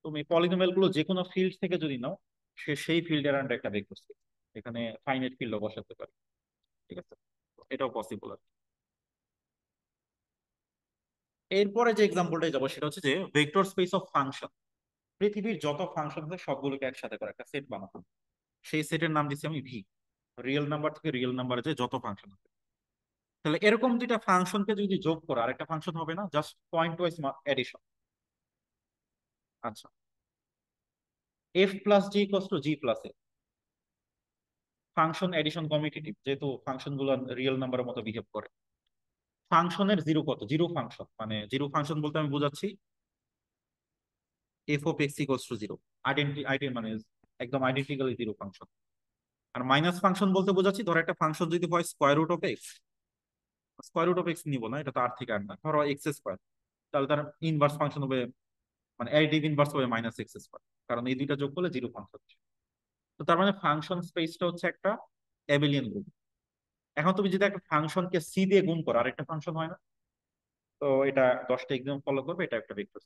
তুমি পলিনোমিয়াল গুলো যে কোনো ফিল্ড থেকে যদি নাও, সে সেই ফিল্ডের আন্ডার একটা ভেক্টর স্পেস। এখানে ফাইনাইট ফিল্ডও বসাতে পারে। ঠিক আছে? তো এটাও পসিবল আর কি। এরপরে যে এক্সাম্পলটা যাবো সেটা হচ্ছে যে ভেক্টর স্পেস অফ ফাংশন। পৃথিবীর যত ফাংশন আছে সবগুলোকে একসাথে করে একটা সেট বানাবো, সেই সেটের নাম দিচ্ছি আমি ভি। রিয়েল নাম্বার থেকে রিয়েল নাম্বারে যে যত ফাংশন আছে, তাহলে এরকম দুইটা ফাংশনকে যদি যোগ করো আরেকটা ফাংশন হবে না? Just point wise addition. আচ্ছা, F plus G equals to G plus A. Function addition commutative, যেহেতু ফাংশন গুলো রিয়েল নাম্বারের মতো বিহেভ করে। ফাংশনের জিরো কত? জিরো ফাংশন মানে, জিরো ফাংশন বলতে আমি বোঝাচ্ছি F of x equals to zero. মানে একদম আইডেন্টিক্যালি জিরো ফাংশন। আর মাইনাস ফাংশন বলতে বোঝাচ্ছি, ধরো একটা ফাংশন যদি হয় square root of x, square root of x নিবো না, এটা তো আর থেকে আর না, ধরো এক্স স্কোয়ার, তাহলে তার ইনভার্স ফাংশন হবে, মানে অ্যাডিটিভ ইনভার্স হবে মাইনাস এক্স স্কোয়ার। কারণ এই দুইটা যোগ করলে জিরো ফাংশন। তো তার মানে ফাংশন স্পেসটা হচ্ছে একটা অ্যাবিলিয়ান গ্রুপ। এখন তুমি যদি একটা ফাংশনকে সি দিয়ে গুণ করো আরেকটা ফাংশন হয় না? তো এটা 10টা এক্সাম ফলো করবে, এটা একটা ভেক্টর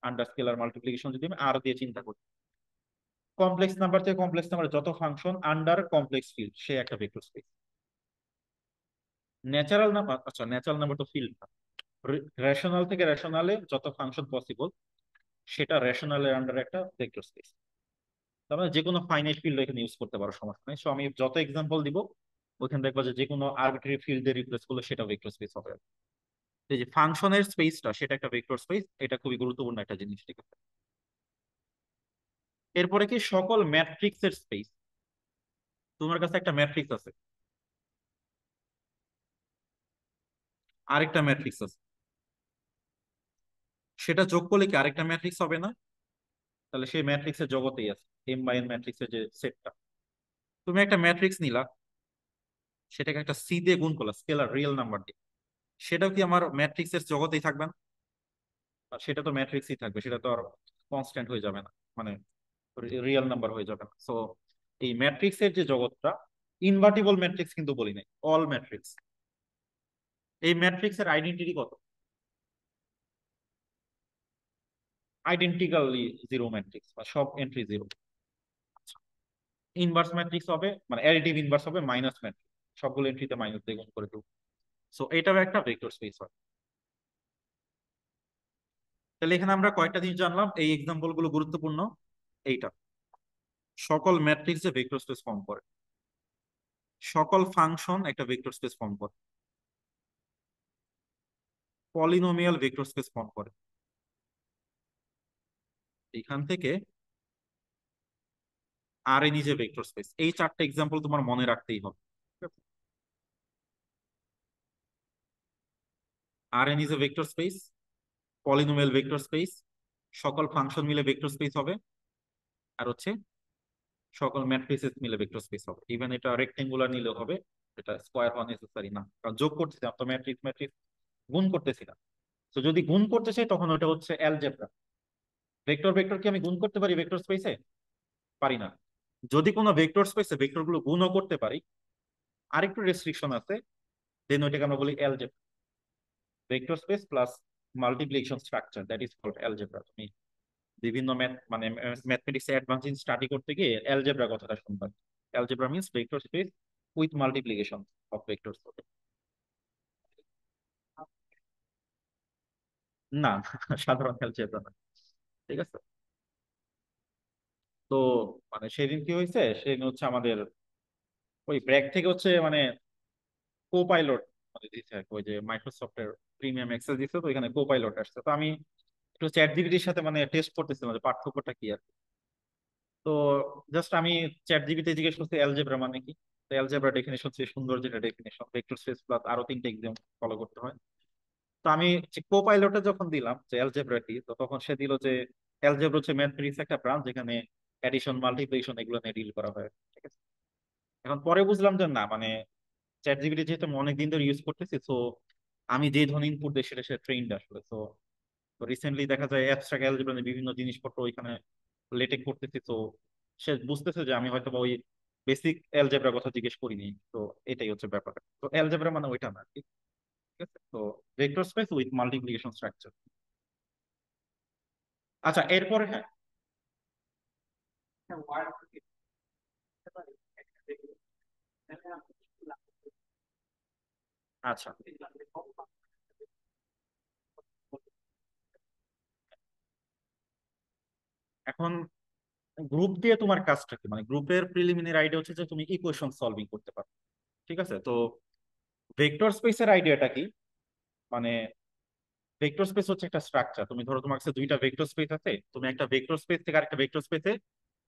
আন্ডার স্কেলার মাল্টিপ্লিকেশন। যদি আমি আর দিয়ে চিন্তা করি, কমপ্লেক্স নাম্বার থেকে কমপ্লেক্স নাম্বার যত ফাংশন আন্ডার কমপ্লেক্স ফিল্ড, সে একটা ভেক্টর স্পেস। ন্যাচারাল নাম্বার, আচ্ছা ন্যাচারাল নাম্বার তো ফিল্ড না, রেশনাল থেকে রেশনালে যত ফাংশন পসিবল, সেটা রেশনালের আন্ডার একটা ভেক্টর স্পেস। তার মানে যে কোনো ফাইনাইট ফিল্ড এখানে ইউজ করতে পারো, সমস্যা নেই। সো আমি যত এক্সাম্পল দিব ওইখানে দেখবো যে যে কোনো আরবিট্রারি ফিল্ড দিয়ে রিপ্লেস করলে সেটা ভেক্টর স্পেস হবে। এই যে ফাংশনের স্পেসটা, সেটা একটা ভেক্টর স্পেস, এটা খুবই গুরুত্বপূর্ণ একটা জিনিস। ঠিক আছে? এরপরে কি সকল ম্যাট্রিক্সের স্পেস। তোমার কাছে একটা ম্যাট্রিক্স আছে, আরেকটা ম্যাট্রিক্স আছে, সেটা যোগ করলে কি আরেকটা ম্যাট্রিক্স হবে না? তাহলে সেই ম্যাট্রিক্সের জগতেই আছে এম বাই এন ম্যাট্রিক্সের যে সেটটা। তুমি একটা ম্যাট্রিক্স নিলা, সেটাকে একটা সি দিয়ে গুণ করলা স্কেলার রিয়েল নাম্বার দিয়ে, সেটাও কি আমার ম্যাট্রিক্সের জগতেই থাকবে না? আর সেটা তো ম্যাট্রিক্সই থাকবে, সেটা তো আর কনস্ট্যান্ট হয়ে যাবে না, মানে রিয়েল নাম্বার হয়ে যাবে না। সো এই ম্যাট্রিক্সের যে জগৎটা, ইনভার্টিবল ম্যাট্রিক্স কিন্তু বলি নাই, অল ম্যাট্রিক্স। এই ম্যাট্রিক্সের আইডেন্টিটি কত? আইডেন্টিক্যালি জিরো ম্যাট্রিক্স, বা সব এন্ট্রি জিরো। ইনভার্স ম্যাট্রিক্স হবে, মানে অ্যাডিটিভ ইনভার্স হবে মাইনাস ম্যাট্রিক্স, সবগুলো এন্ট্রিতে মাইনাস দিয়ে গুণ করে দেবো। সো এটাও একটা ভেক্টর স্পেস হয়। তাহলে এখানে আমরা কয়েকটা জিনিস জানলাম, এই এক্সাম্পল গুলো গুরুত্বপূর্ণ। এইটা সকল ম্যাট্রিক্স যে ভেক্টর স্পেস ফর্ম করে, সকল ফাংশন একটা ভেক্টর স্পেস ফর্ম করে, পলিনোমিয়াল ভেক্টর স্পেস ফর্ম করে। এখান থেকে আর এ নিজে ভেক্টর স্পেস, এই চারটা এক্সাম্পল তোমার মনে রাখতেই হবে। R N is a vector space, polynomial vector space, সকল ফাংশন মিলে ভেক্টর স্পেস হবে, আর হচ্ছে সকল ম্যাট্রিসেস মিলে ভেক্টর স্পেস হবে। ইভেন এটা রেক্টেঙ্গুলার নিলেও হবে, এটা স্কোয়ার হওয়া নেসেসারি না, কারণ যোগ করতেছি আমরা তো, ম্যাট্রিক্স ম্যাট্রিক্স গুণ করতেছি না। তো যদি গুণ করতে চাই তখন ওটা হচ্ছে অ্যালজেব্রা। ভেক্টর ভেক্টর কি আমি গুণ করতে পারি ভেক্টর স্পেসে? পারি না। যদি কোনো ভেক্টর স্পেসে ভেক্টর গুলো গুণও করতে পারি, আরেকটু রেস্ট্রিকশন আছে, দেন ওইটাকে আমরা বলি algebra. Vector space plus multiplication structure, that is called algebra. তুমি বিভিন্ন ম্যাথ মানে ম্যাথমেটিক্স অ্যাডভান্সিং স্টাডি করতে গিয়ে অ্যালজেব্রা কথাটা শুনবা। Algebra means vector space with multiplication of vectors. না, সাধারণ অ্যালজেব্রা না। ঠিক আছে। তো মানে সেদিন কি হয়েছে, সেদিন হচ্ছে আমাদের ওই ব্র্যাক থেকে হচ্ছে মানে কো পাইলট মানে দিচ্ছে আর কি, ওই যে মাইক্রোসফটের প্রিমিয়াম অ্যাক্সেস দিচ্ছে, তো এখানে কো পাইলট আসছে। তো আমি একটু চ্যাট জিপিটির সাথে মানে টেস্ট করতেছিলাম যে পার্থক্যটা কি আর কি। তো জাস্ট আমি চ্যাট জিপিটি জিজ্ঞেস করছি অ্যালজেব্রা মানে কি। তো অ্যালজেব্রা ডেফিনেশন হচ্ছে সুন্দর যেটা ডেফিনেশন, ভেক্টর স্পেস প্লাস আরো তিনটে এক্সাম ফলো করতে হয়। তো আমি কো পাইলটে যখন দিলাম যে অ্যালজেব্রা কি, তো তখন সে দিল যে অ্যালজেব্রা হচ্ছে ম্যাথমেটিক্স একটা ব্রাঞ্চ যেখানে অ্যাডিশন মাল্টিপ্লিকেশন এগুলো নিয়ে ডিল করা হয়। ঠিক আছে। এখন পরে বুঝলাম যে না, মানে চ্যাট জিপিটি যেহেতু আমি অনেকদিন ধরে ইউজ করতেছি, তো আমি যে ধরনের ইনপুট দিই সেটা সে ট্রেন্ড আসলে। তো রিসেন্টলি দেখা যায় অ্যাবস্ট্রাক্ট অ্যালজেব্রা নিয়ে বিভিন্ন জিনিসপত্র ওইখানে লেটেক করতেছি, তো সে বুঝতেছে যে আমি হয়তো বা ওই বেসিক অ্যালজেব্রার কথা জিজ্ঞেস করিনি। তো এটাই হচ্ছে ব্যাপার। তো অ্যালজেব্রা মানে ওইটা না, ঠিক আছে। তো vector space with multiplication structure. আচ্ছা এরপরে হ্যাঁ। আচ্ছা, এখন গ্রুপ দিয়ে তোমার কাজটা কি, মানে গ্রুপের প্রিলিমিনারি আইডিয়া হচ্ছে যে তুমি ইকুয়েশন সলভিং করতে পারো। ঠিক আছে। তো ভেক্টর স্পেসের আইডিয়াটা কি, মানে ভেক্টর স্পেস হচ্ছে একটা স্ট্রাকচার। তুমি ধরো তোমার কাছে দুইটা ভেক্টর স্পেস আছে, তুমি একটা ভেক্টর স্পেস থেকে আরেকটা ভেক্টর স্পেসে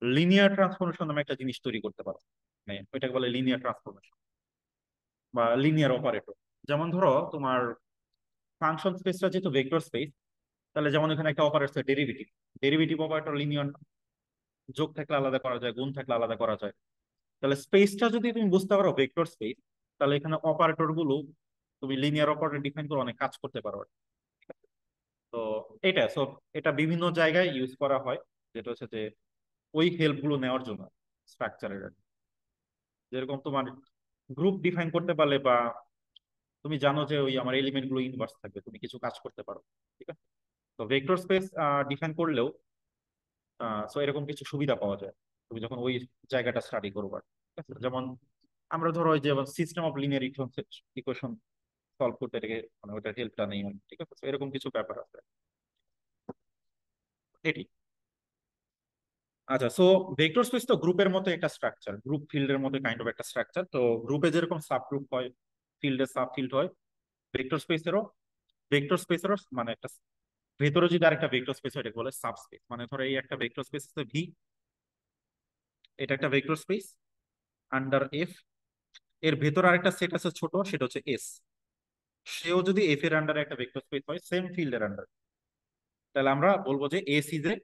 লিনিয়ার ট্রান্সফরমেশন নামে একটা জিনিস তৈরি করতে পারো। মানে ওইটাকে বলে লিনিয়ার ট্রান্সফরমেশন বা লিনিয়ার অপারেটর। যেমন ধরো তোমার ফাংশন স্পেসটা যেহেতু ভেক্টর স্পেস, তাহলে যেমন এখানে একটা operator derivative, derivative operator linear, যোগ থাকলে আলাদা করা যায়, গুণ থাকলে আলাদা করা যায়। তাহলে স্পেসটা যদি তুমি বুঝতে পারো ভেক্টর স্পেস, তাহলে এখানে অপারেটর গুলো তুমি লিনিয়ার অপারেটর ডিফাইন করে অনেক কাজ করতে পারো। তো এটা সো এটা বিভিন্ন জায়গায় ইউজ করা হয়, যেটা হচ্ছে যে ওই হেল্প গুলো নেওয়ার জন্য স্ট্রাকচারের। যেরকম তোমার গ্রুপ ডিফাইন করতে পারলে, বা তুমি জানো যে ওই আমার এলিমেন্ট গুলো ইনভার্স থাকবে, তুমি কিছু কাজ করতে পারো। ঠিক আছে। তো ভেক্টর স্পেস ডিফাইন করলেও সো এরকম কিছু সুবিধা পাওয়া যায় তুমি যখন ওই জায়গাটা স্টাডি করবে। ঠিক আছে। যেমন আমরা ধরো ওই যে system of linear equation solve করতে এটাকে মানে ওটার হেল্পটা নেই মানে। ঠিক আছে। So এরকম কিছু ব্যাপার আছে এটি। আচ্ছা, সো ভেক্টর স্পেস তো গ্রুপের মতো একটা স্ট্রাকচার, গ্রুপ ফিল্ডের মতো কাইন্ড অফ একটা স্ট্রাকচার। তো গ্রুপে যেরকম সাব গ্রুপ হয়, ফিল্ডে সাব ফিল্ড হয়, ভেক্টর স্পেসেরও মানে একটা ভেতরে যদি আরেকটা ভেক্টর স্পেস হয় এটাকে বলে সাবস্পেস। মানে ধরো এই একটা ভেক্টর স্পেস আছে ভি, এটা একটা ভেক্টর স্পেস আন্ডার এফ, এর ভেতর আরেকটা সেট আছে ছোট, সেটা হচ্ছে এস। সেও যদি এফ এর আন্ডারে একটা ভেক্টর স্পেস হয় সেম ফিল্ডের আন্ডার, তাহলে আমরা বলবো যে S is a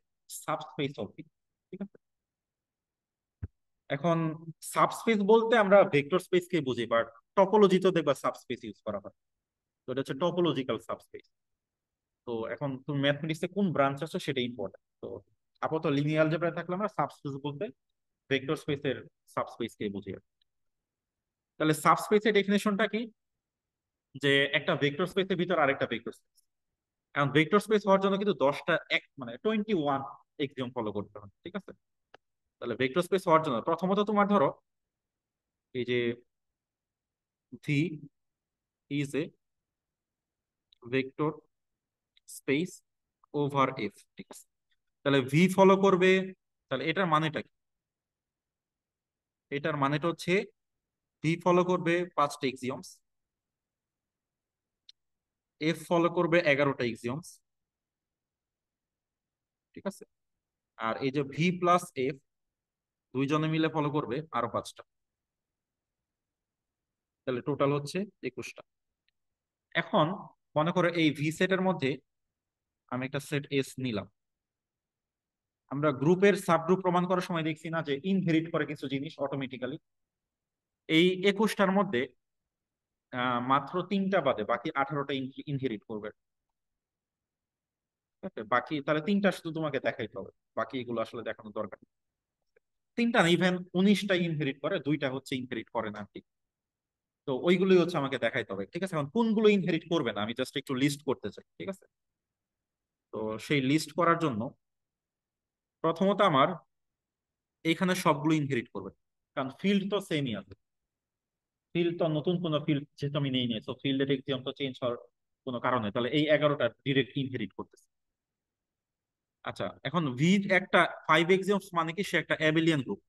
subspace of V. ঠিক আছে। এখন সাবস্পেস বলতে আমরা ভেক্টর স্পেস কে বুঝি, বাট টপোলজিতেও দেখবা সাবস্পেস ইউজ করা হয়। তো এটা হচ্ছে টপোলজিক্যাল সাবস্পেস। তো এখন তুমি ম্যাথমেটিক্সে কোন ব্রাঞ্চ আছে সেটা ইম্পর্টেন্ট। তো আপাতত লিনিয়ার অ্যালজেব্রায় থাকলে আমরা সাবস্পেস বলতে ভেক্টর স্পেসের সাবস্পেস কে বুঝি। তাহলে সাবস্পেসের ডেফিনেশনটা কি? যে একটা ভেক্টর স্পেসের ভিতর আরেকটা ভেক্টর স্পেস, কারণ ভেক্টর স্পেস হওয়ার জন্য কিন্তু 10টা এক মানে 21 এক্সিওম ফলো করতে হবে, ঠিক আছে? তাহলে ভেক্টর স্পেস হওয়ার জন্য প্রথমত তোমার ধরো এই যে V is a vector space over F, ঠিক আছে? তাহলে ভি ফলো করবে, তাহলে এটার মানেটা কি? এটার মানেটা হচ্ছে ভি ফলো করবে 5টা এক্সিওমস, এফ ফলো করবে 11টা এক্সিওমস, ঠিক আছে? আর এই যে ভি প্লাস এফ দুইজনে মিলে ফলো করবে আরো 5টা, তাহলে টোটাল হচ্ছে 21টা। এখন মনে করো এই ভি সেটের মধ্যে আমি একটা সেট এস নিলাম। আমরা গ্রুপের সাবগ্রুপ প্রমাণ করার সময় দেখছি না যে ইনহেরিট করে কিছু জিনিস অটোমেটিক্যালি। এই 21টার মধ্যে মাত্র 3টা বাদে বাকি 18টা ইনহেরিট করবে, ঠিক আছে? বাকি তাহলে 3টা শুধু তোমাকে দেখাইতে হবে, বাকি এগুলো আসলে দেখানোর দরকার নেই। 3টা না, ইভেন 19টা ইনহেরিট করে, 2টা হচ্ছে ইনহেরিট করে না আর কি। তো ওইগুলোই হচ্ছে আমাকে দেখাইতে হবে, ঠিক আছে? এখন কোনগুলো ইনহেরিট করবে না আমি জাস্ট একটু লিস্ট করতে চাই, ঠিক আছে? তো সেই লিস্ট করার জন্য প্রথমত আমার এইখানে সবগুলো ইনহেরিট করবে, কারণ ফিল্ড তো সেমই আছে। ফিল্ড তো নতুন কোনো ফিল্ড যেহেতু আমি নেই নাই, তো ফিল্ডের এক্সিওম তো চেঞ্জ হওয়ার কোনো কারণে, তাহলে এই 11টা ডিরেক্ট ইনহেরিট করতেছে। আচ্ছা, এখন ভি একটা 5 এক্সিওমস মানে কি, সে একটা অ্যাবেলিয়ান গ্রুপ।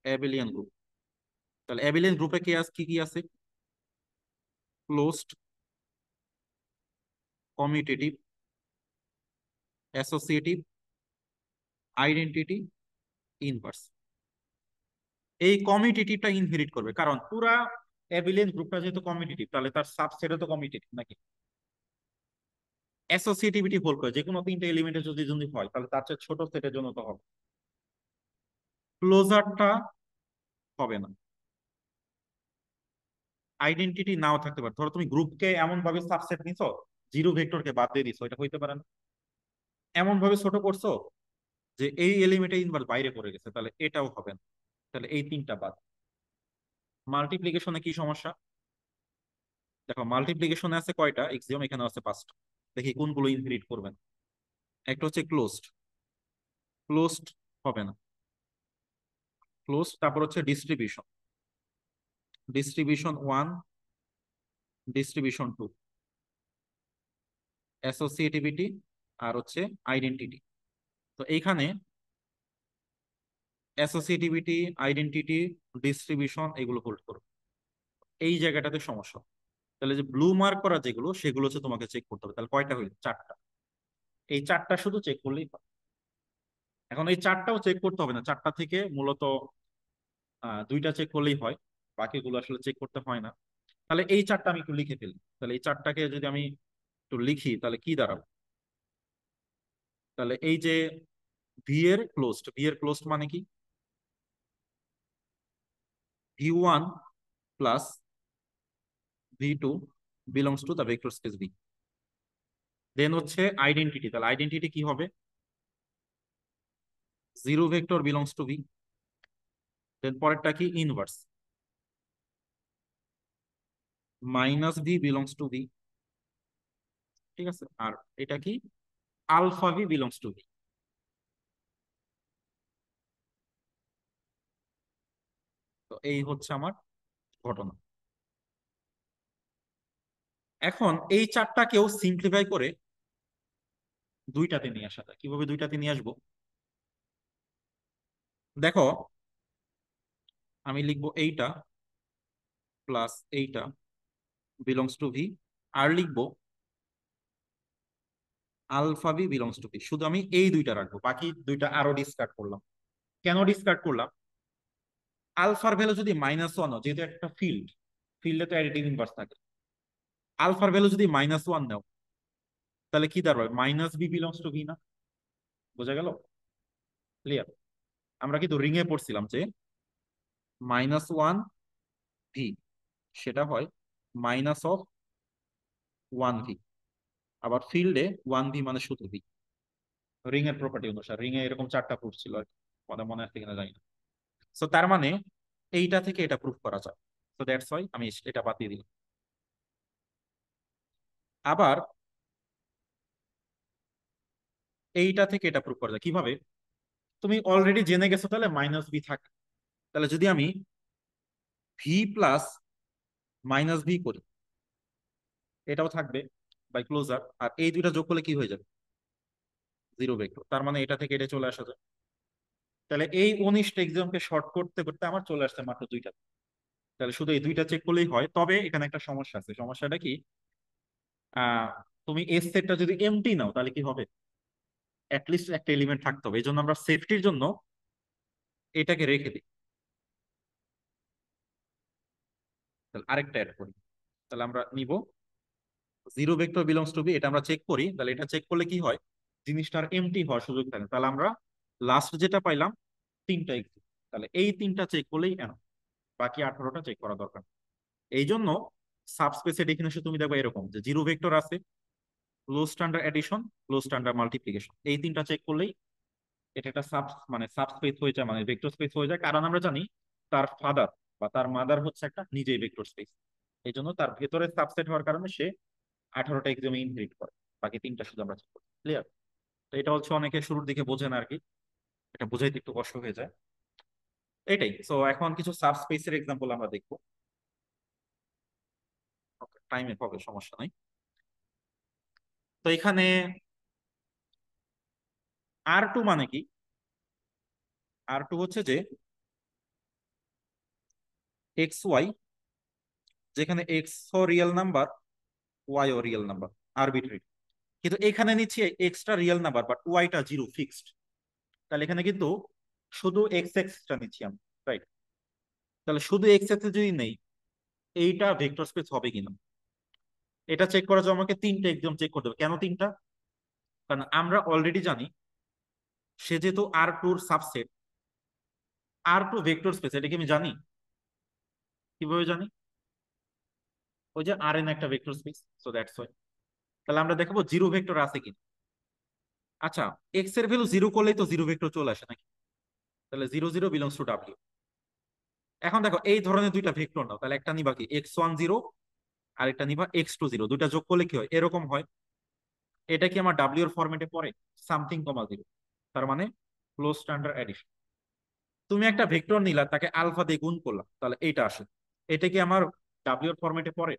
অ্যাবেলিয়ান গ্রুপ, তাহলে অ্যাবেলিয়ান গ্রুপে কি আছে, কি কি আছে? Closed, commutative, associative, identity, inverse. এই কমিউটেটিভটা ইনহেরিট করবে, কারণ পুরা অ্যাবিলিয়েন্ট গ্রুপটা যেহেতু কমিউটেটিভ, তাহলে তার সাবসেটও তো কমিউটেটিভ নাকি? অ্যাসোসিয়েটিভিটি হোল করে যে কোনো 3টে এলিমেন্টের যদি যদি হয়, তাহলে তার চেয়ে ছোট সেটের জন্য তো হবে। ক্লোজারটা হবে না। আইডেন্টিটি নাও থাকতে পারে, ধরো তুমি গ্রুপকে এমন ভাবে সাবসেট নিছো, জিরো ভেক্টরকে বাদ দিয়ে দিছো, এটা হইতে পারে না। এমন ভাবে ছোট করছো যে এই এলিমেন্টে ইনভার্স বাইরে পড়ে গেছে, তাহলে এটাও হবে না। তাহলে এই 3টা বাদ। মাল্টিপ্লিকেশনে কি সমস্যা? দেখো মাল্টিপ্লিকেশনে আছে কয়টা এক্সিওম, এখানে আছে 5টা। দেখি কোনগুলো ইনহেরিট করবেন। একটা হচ্ছে ক্লোজড, ক্লোজড হবে না। ক্লোজড, তারপর হচ্ছে ডিস্ট্রিবিউশন, ডিস্ট্রিবিউশন 1, ডিস্ট্রিবিউশন 2, অ্যাসোসিয়েটিভিটি, আর হচ্ছে আইডেন্টিটি। তো এইখানে অ্যাসোসিয়েটিভিটি, আইডেন্টিটি, ডিস্ট্রিবিউশন এগুলো হোল্ড করো, এই জায়গাটাতে সমস্যা। তাহলে যে ব্লু মার্ক করা যেগুলো, সেগুলো হচ্ছে তোমাকে চেক করতে হবে। তাহলে কয়টা হইল? 4টা। এই 4টা শুধু চেক করলেই হয়। এখন এই 4টাও চেক করতে হবে না, 4টা থেকে মূলত 2টা চেক করলেই হয়, বাকিগুলো আসলে চেক করতে হয় না। তাহলে এই 4টা আমি একটু লিখে ফেলি। তাহলে এই 4টাকে যদি আমি একটু লিখি তাহলে কি দাঁড়াবে? তাহলে এই যে ভি এর ক্লোজড, ভি এর ক্লোজড মানে কি? V1 plus V2 belongs to the vector space V. Then হচ্ছে আইডেন্টিটি, তাহলে আইডেন্টিটি কি হবে? Zero vector belongs to V. Then পরেরটা কি? Inverse, minus V belongs to V, ঠিক আছে? আর এটা কি? Alpha V belongs to V. তো এই হচ্ছে আমার ঘটনা। এখন এই 4টাকেও সিম্পলিফাই করে 2টাতে নিয়ে আসা যায়। কিভাবে 2টাতে নিয়ে আসবো? দেখো, আমি লিখবো এইটা প্লাস এইটা বিলংস টু ভি, আর লিখবো alpha V belongs to v. শুধু আমি এই 2টা রাখবো, বাকি 2টা আরো ডিসকার্ড করলাম। কেন ডিসকার্ড করলাম? আলফার ভ্যালু যদি -1 হয়, যেহেতু একটা ফিল্ড, ফিল্ডে তো অ্যাডিটিভ ইনভার্স থাকে, আলফার ভ্যালু যদি -1 নাও, তাহলে কি দাঁড়াবে? Minus b belongs to v না? বোঝা গেল? ক্লিয়ার? আমরা কিন্তু রিং এ পড়ছিলাম যে -1 ভি, সেটা হয় -1 ভি। আবার ফিল্ডে 1 ভি মানে শুধু ভি। রিং এর প্রপার্টি অনুসারে রিং এ এরকম 4টা প্রুফ ছিল আর কি। মনে মনে আছে কিনা জানি না। তো তার মানে এইটা থেকে এটা প্রুফ করা যায়। তো দ্যাটস ওয়াই আমি এটা বাদ দিয়ে দিলাম। আবার এইটা থেকে এটা প্রুভ করা যায় কিভাবে? তুমি অলরেডি জেনে গেছো তাহলে মাইনাস বি থাকে। তাহলে যদি আমি ভি প্লাস মাইনাস ভি করি, এটাও থাকবে বাই ক্লোজার, আর এই দুইটা যোগ করলে কি হয়ে যাবে? Zero vector. তার মানে এটা থেকে এটা চলে আসা যায়। তাহলে এই 19টা এক্সামকে শর্ট করতে করতে আমার চলে আসছে মাত্র দুইটা। তাহলে শুধু এই দুইটা চেক করলেই হয়। তবে এখানে একটা সমস্যা আছে। সমস্যাটা কি? আহ তুমি এস সেটটা যদি এমটি নাও তাহলে কি হবে? অ্যাটলিস্ট একটা এলিমেন্ট থাকতে হবে। এই জন্য আমরা সেফটির জন্য এটাকে রেখে দিই। তাহলে আরেকটা অ্যাড করি। তাহলে আমরা নিব zero vector belongs to b, এটা আমরা চেক করি। তাহলে এটা চেক করলে কি হয়? জিনিসটার এমটি হওয়ার সুযোগ থাকে। তাহলে আমরা লাস্ট যেটা পাইলাম তিনটা এক্সিট। তাহলে এই তিনটা চেক করলেই এন, বাকি 18টা চেক করা দরকার। এই জন্য সাবস্পেসের ডেফিনেশন তুমি দেখবে এরকম যে জিরো ভেক্টর আছে, লো স্ট্যান্ডার্ড এডিশন, লো স্ট্যান্ডার্ড মাল্টিপ্লিকেশন, এই তিনটা চেক করলেই এটা একটা মানে সাবস্পেস হয়ে যায়, মানে ভেক্টর স্পেস হয়ে যায়। কারণ আমরা জানি তার ফাদার বা তার মাদার হচ্ছে একটা নিজেই ভেক্টর স্পেস। এই জন্য তার ভেতরে সাবসেট হওয়ার কারণে সে 18টা এক্সামে ইনহেরিট করে। বাকি তিনটা শুধু আমরা চেক করি। ক্লিয়ার? তো এটা হচ্ছে অনেকে শুরুর দিকে বোঝে না আর কি, এটা বোঝাইতে একটু কষ্ট হয়ে যায়। এটাই। সো এখন কিছু সাবস্পেসের এক্সাম্পল আমরা দেখবো। টাইমে হবে, সমস্যা নাই। তো এখানে আর টু মানে কি? আর টু হচ্ছে যে এক্স ওয়াই, যেখানে এক্স ও রিয়েল নাম্বার, ওয়াই ও রিয়েল নাম্বার, আরবিট্রারি। কিন্তু এখানে নিচ্ছি এক্সটা রিয়েল নাম্বার বাট ওয়াইটা জিরো ফিক্সড। তাহলে এখানে কিন্তু শুধু এক্স এক্সটা নিচ্ছি আমি, রাইট? তাহলে শুধু এক্স এক্স যদি নেই, এইটা ভেক্টর স্পেস হবে কিনা এটা চেক করার জন্য আমাকে তিনটা এক্সাম চেক করতে হবে। কেন তিনটা? কারণ আমরা অলরেডি জানি সে যেহেতু আর টুর সাবসেট, আর টু ভেক্টর স্পেস, এটা কি আমি জানি? কিভাবে জানি? ওই যে আর এন একটা vector space, so that's Y. তাহলে আমরা দেখাবো জিরো ভেক্টর আছে কিনা। আচ্ছা, এক্স এর ভ্যালু জিরো করলেই তো জিরো ভেক্টর চলে আসে নাকি? তাহলে zero zero belongs to W. এখন দেখো এই ধরনের দুইটা ভেক্টর নাও, তাহলে একটা নিবা কি এক্স ওয়ান জিরো, আর একটা নিবা এক্স টু জিরো। দুইটা যোগ করলে কি হয়? এরকম হয়। এটা কি আমার ডাব্লিউ এর ফরম্যাটে পড়ে? সামথিং কমা জিরো, তার মানে ক্লোজ স্ট্যান্ডার্ড এডিশন। তুমি একটা ভেক্টর নিলা, তাকে আলফা দিয়ে গুণ করলাম, তাহলে এইটা আসে। এটা কি আমার ডাব্লিউ এর ফরম্যাটে পড়ে?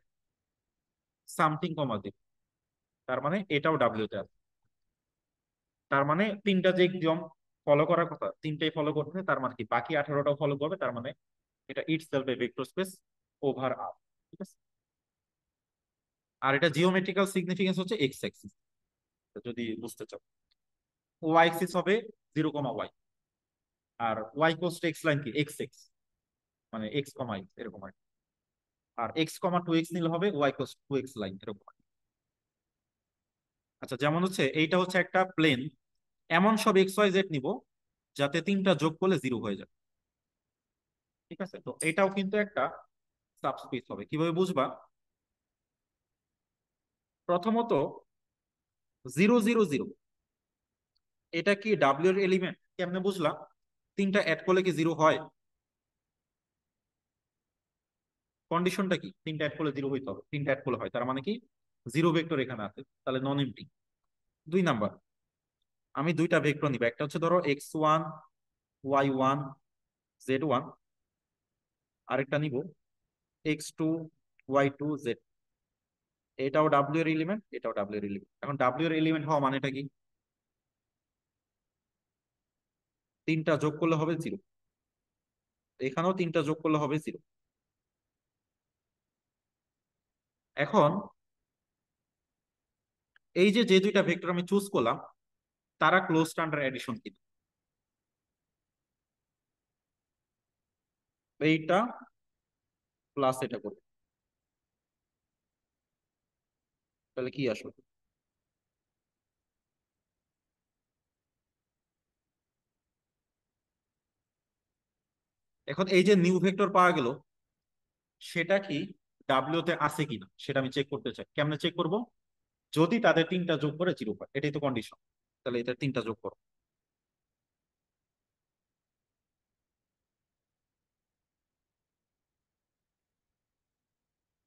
সামথিং কমা জিরো, তার মানে এটাও ডাব্লিউ তে আছে। তার মানে তিনটা যে নিয়ম ফলো করার কথা তিনটাই ফলো করতে, তার মানে কি বাকি 18টাও ফলো করবে। তার মানে এটা itself a vector space over R. ঠিক আছে? আর এটা জিওমেট্রিক্যাল সিগনিফিকেন্স হচ্ছে এক্স অ্যাক্সিস, যদি বুঝতে চাও। ওয়াই অ্যাক্সিস হবে 0, ওয়াই, আর ওয়াই কোস এক্স লাইন কি এক্স এক্স, মানে এক্স কমা এক্স এরকম হয়। আর এক্স কমা টু এক্স নিলে হবে y equals two x line এরকম হয়। আচ্ছা, যেমন হচ্ছে এইটা হচ্ছে একটা প্লেন, এমন সব এক্স ওয়াই জেড নিব যাতে তিনটা যোগ করলে জিরো হয়ে যায়। ঠিক আছে? তো এটাও কিন্তু একটা সাবস্পেস হবে। কিভাবে বুঝবা? প্রথমত জিরো জিরো জিরো, এটা কি ডাব্লিউ এর এলিমেন্ট? কেমনে বুঝলাম? তিনটা অ্যাড করলে কি জিরো হয়? কন্ডিশনটা কি? তিনটা অ্যাড করলে জিরো হইতে হবে। তিনটা অ্যাড করলে হয়, তার মানে কি জিরো ভেক্টর এখানে আছে, তাহলে নন এমটি। দুই নাম্বার, আমি দুইটা ভেক্টর নিব। একটা হচ্ছে ধরো x one y one z one, আরেকটা নিব x two y two z. এটাও ডাব্লিউ এর এলিমেন্ট, এটাও ডাব্লিউ এর এলিমেন্ট। এখন ডাব্লিউ এর এলিমেন্ট হওয়া মানেটা কি? তিনটা যোগ করলে হবে জিরো, এখানেও তিনটা যোগ করলে হবে জিরো। এখন এই যে যে দুইটা ভেক্টর আমি চুজ করলাম, তারা ক্লোজ স্ট্যান্ডার্ড এডিশন কি? এইটা প্লাস এটা করবে, তাহলে কি আসবে? এখন এই যে নিউ ভেক্টর পাওয়া গেল, সেটা কি ডাব্লিউ তে আছে কিনা সেটা আমি চেক করতে চাই। কেমনে চেক করব? যদি তাদের তিনটা যোগ করে জিরো হয়, এটাই তো কন্ডিশন। তাহলে এদের তিনটা যোগ করো।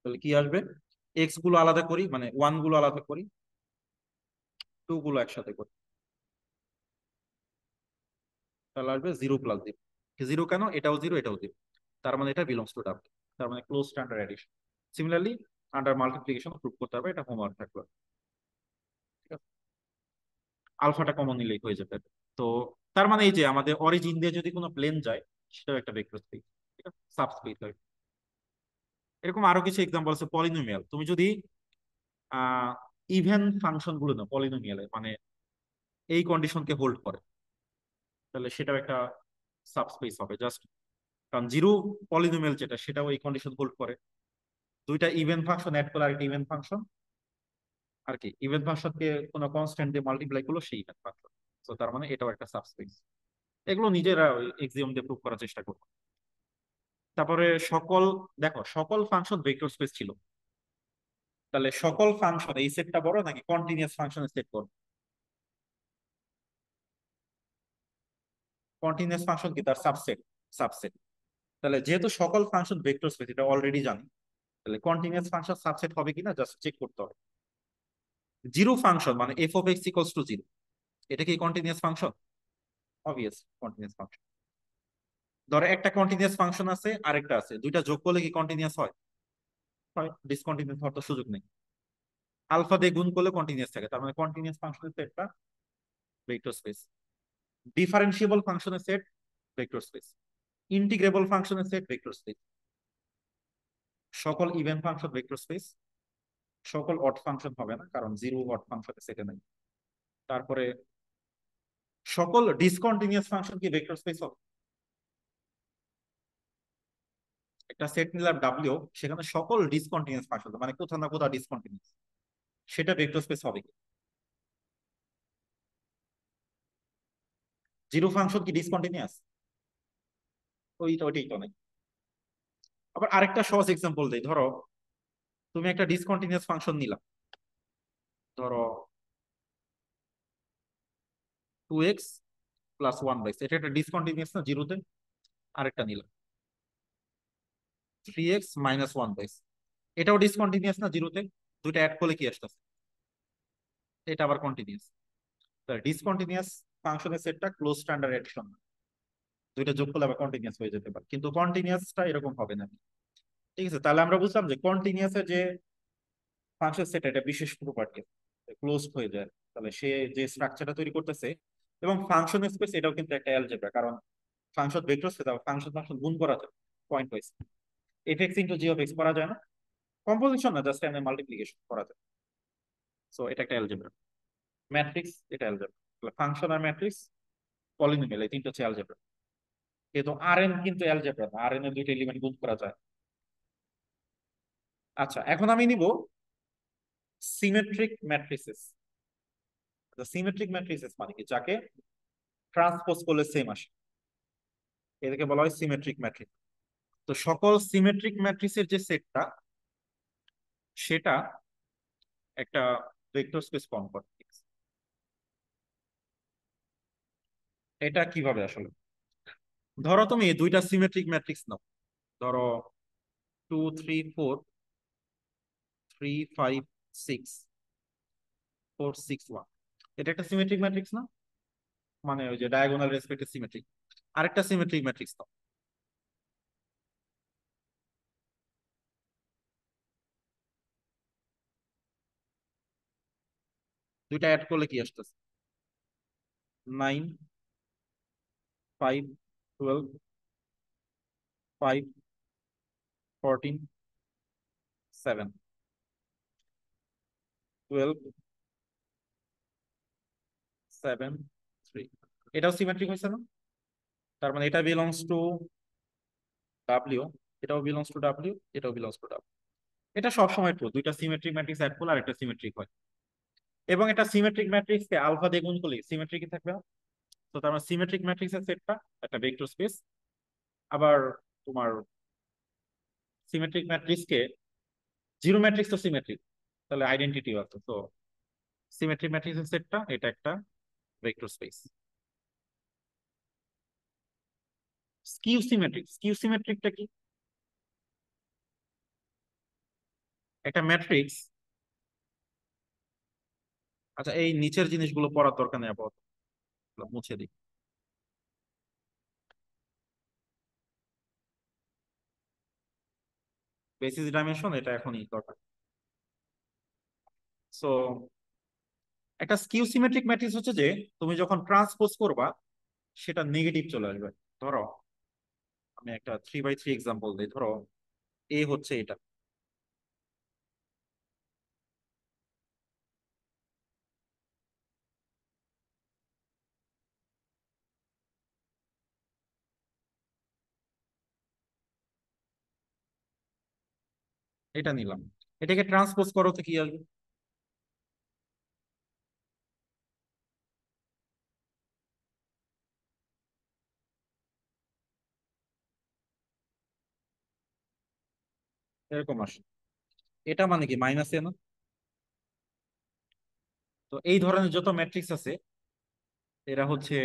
তাহলে কি আসবে, এক্স গুলো আলাদা করি, মানে ওয়ান গুলো আলাদা করি, টু গুলো একসাথে করি, তাহলে আসবে 0 + 0। জিরো কেন, এটাও জিরো এটাও জিরো, তার মানে এটা বিলংস টু ডাব্লিউ, তার মানে close standard addition. Similarly under multiplication prove করতে হবে, এটা হোমওয়ার্ক থাকবে। ঠিক আছে, আলফাটা কমন নিলেই হয়ে যাবে। তো তার মানে এই যে আমাদের অরিজিন দিয়ে যদি কোনো প্লেন যায়, সেটাও একটা ভেক্টর স্পেস, ঠিক আছে, সাবস্পেস হয়। এরকম আরো কিছু এক্সাম্পল আছে। পলিনোমিয়াল, তুমি যদি ইভেন ফাংশন গুলো না পলিনোমিয়ালের, মানে এই কন্ডিশনকে হোল্ড করে, তাহলে সেটাও একটা সাবস্পেস হবে। জাস্ট কারণ জিরো পলিনোমিয়াল যেটা, সেটাও এই কন্ডিশন হোল্ড করে। দুইটা ইভেন ফাংশন অ্যাড করে আরেকটা ইভেন ফাংশন, আর কি ইভেন ফাংশনকে কোনো কনস্ট্যান্ট দিয়ে মাল্টিপ্লাই করলো, সেই ইভেন ফাংশন। তো তার মানে এটাও একটা সাবস্পেস। এগুলো নিজেরা এক্সিওম দিয়ে প্রুভ করার চেষ্টা করবো। তারপরে সকল, দেখো সকল ফাংশন ভেক্টর স্পেস ছিল, তাহলে সকল ফাংশন এই সেটটা বড় নাকি কন্টিনিউয়াস ফাংশনের সেট বড়? কন্টিনিউয়াস ফাংশন কি তার সাবসেট? সাবসেট। তাহলে যেহেতু সকল ফাংশন ভেক্টর স্পেস, এটা অলরেডি জানি, তাহলে কন্টিনিউয়াস ফাংশন সাবসেট হবে কিনা জাস্ট চেক করতে হবে। জিরো ফাংশন মানে F of x equals to zero, এটা কি continuous function? Obvious continuous function. ধরো একটা কন্টিনিউয়াস ফাংশন আছে আরেকটা আছে, দুইটা যোগ করলে কি কন্টিনিউয়াস হয়? হয়। ডিসকন্টিনিউয়াস হওয়ার তো সুযোগ নেই। আলফা দিয়ে গুণ করলে কন্টিনিউয়াস থাকে, তার মানে কন্টিনিউয়াস ফাংশনের সেটটা ভেক্টর স্পেস। ডিফারেন্সিয়েবল ফাংশনের সেট ভেক্টর স্পেস। ইন্টিগ্রেবল ফাংশনের সেট ভেক্টর স্পেস। সকল ইভেন ফাংশন ভেক্টর স্পেস। সকল অড ফাংশন হবে না, কারণ জিরো অড ফাংশনের সেটে নাই। তারপরে সকল ডিসকন্টিনিউয়াস ফাংশন কি ভেক্টর স্পেস হবে? একটা সেট নিলাম ডাব্লিউ, সেখানে সকল ডিসকন্টিনিউয়াস ফাংশন, মানে কোথাও না কোথাও ডিসকন্টিনিউয়াস, সেটা ভেক্টর স্পেস হবে কি? জিরো ফাংশন কি ডিসকন্টিনিউয়াস? ওইটাই তো নাই। আবার আরেকটা সহজ এক্সাম্পল দেই। ধরো তুমি একটা ডিসকন্টিনিউয়াস ফাংশন নিলাম, ধরো 2x + 1/, এটা একটা ডিসকন্টিনিউয়াস না জিরোতে? আরেকটা নিলাম 3x - 1/, এটাও ডিসকন্টিনিউয়াস না জিরোতে? দুইটা অ্যাড করলে কি আসতেছে? এটা আবার কন্টিনিউয়াস। তাহলে ডিসকন্টিনিউয়াস ফাংশনের সেটটা ক্লোজ স্ট্যান্ডার্ড এডিশন, দুইটা যোগ করলে আবার কন্টিনিউয়াস হয়ে যেতে পারে, কিন্তু কন্টিনিউয়াসটা এরকম হবে না। ঠিক আছে, তাহলে আমরা বুঝলাম যে কন্টিনিউয়াসের যে ফাংশন সেট, এটা বিশেষ প্রপার্টি, ক্লোজড হয়ে যায়। তাহলে সে যে স্ট্রাকচারটা তৈরি করতেছে, এবং ফাংশন স্পেস এটাও কিন্তু একটা অ্যালজেব্রা, কারণ function vector space, function function গুণ করা যায় point wise. F x into G of x করা যায় না? কম্পোজিশন না, জাস্ট এমনি মাল্টিপ্লিকেশন করা যায়। সো এটা একটা অ্যালজেব্রা। ম্যাট্রিক্স, এটা অ্যালজেব্রা। ফাংশন আর ম্যাট্রিক্স, পলিনোমিয়াল, এই তিনটা হচ্ছে অ্যালজেব্রা। কিন্তু আর এন কিন্তু অ্যালজেব্রা না, আর এন এর দুইটা এলিমেন্ট গুণ করা যায়। আচ্ছা, এখন আমি নিব সিমেট্রিক ম্যাট্রিসেস। সিমেট্রিক ম্যাট্রিসেস মানে কি, যাকে ট্রান্সপোজ করলে সেম আসে, এটাকে বলা হয় সিমেট্রিক ম্যাট্রিক্স। তো সকল সিমেট্রিক ম্যাট্রিক্সের যে সেটটা, সেটা একটা ভেক্টর স্পেস ফর্ম করে। এটা কিভাবে আসলে, ধরো তুমি দুইটা সিমেট্রিক ম্যাট্রিক্স নাও, ধরো 2 3 4 3 5 6 4 6 1, এটা একটা সিমেট্রিক ম্যাট্রিক্স না? মানে ওই যে ডায়াগোনাল রেসপেক্টে সিমেট্রিক। আরেকটা সিমেট্রিক ম্যাট্রিক্স নাও, দুইটা অ্যাড করলে কি আসতেছে? 9 5 12 5 14 7, 12 7 3, এটাও সিমেট্রিক হয়েছে না? তার মানে এটা বিলংস টু ডাব্লিউ, এটাও বিলংস টু ডাব্লিউ, এটাও বিলংস টু ডাব্লিউ। এটা সবসময় ট্রু, দুইটা সিমেট্রিক ম্যাট্রিক্স অ্যাড করলে আরেকটা সিমেট্রিক হয়। এবং এটা সিমেট্রিক ম্যাট্রিক্স কে আলফা দিয়ে গুণ করলে সিমেট্রিকই থাকবে না? তো তার মানে সিমেট্রিক ম্যাট্রিক্সের সেটটা একটা ভেক্টর স্পেস। আবার তোমার সিমেট্রিক ম্যাট্রিক্স কে, জিরো ম্যাট্রিক্স তো সিমেট্রিক, তাহলে আইডেন্টিটিও আছে। তো সিমেট্রিক ম্যাট্রিক্সের সেটটা এটা একটা vector space. Skew symmetric, skew সিমেট্রিকটা কি? একটা ম্যাট্রিক্স, আচ্ছা এই নিচের জিনিসগুলো পড়ার দরকার নেই আপাতত, এগুলো মুছে দিই। বেসিস ডাইমেনশন এটা এখনই দরকার। সো একটা স্কিউ সিমেট্রিক ম্যাট্রিক্স হচ্ছে যে তুমি যখন ট্রান্সপোজ করবা সেটা নেগেটিভ চলে আসবে। ধরো আমি একটা 3 বাই 3 এক্সাম্পল দিই, ধরো এ হচ্ছে এটা, এটা নিলাম, এটাকে ট্রান্সপোজ করো তো কি আসবে? এরকম আসে। এটা মানে কি মাইনাস এ না? তো এই ধরনের যত ম্যাট্রিক্স আছে এরা হচ্ছে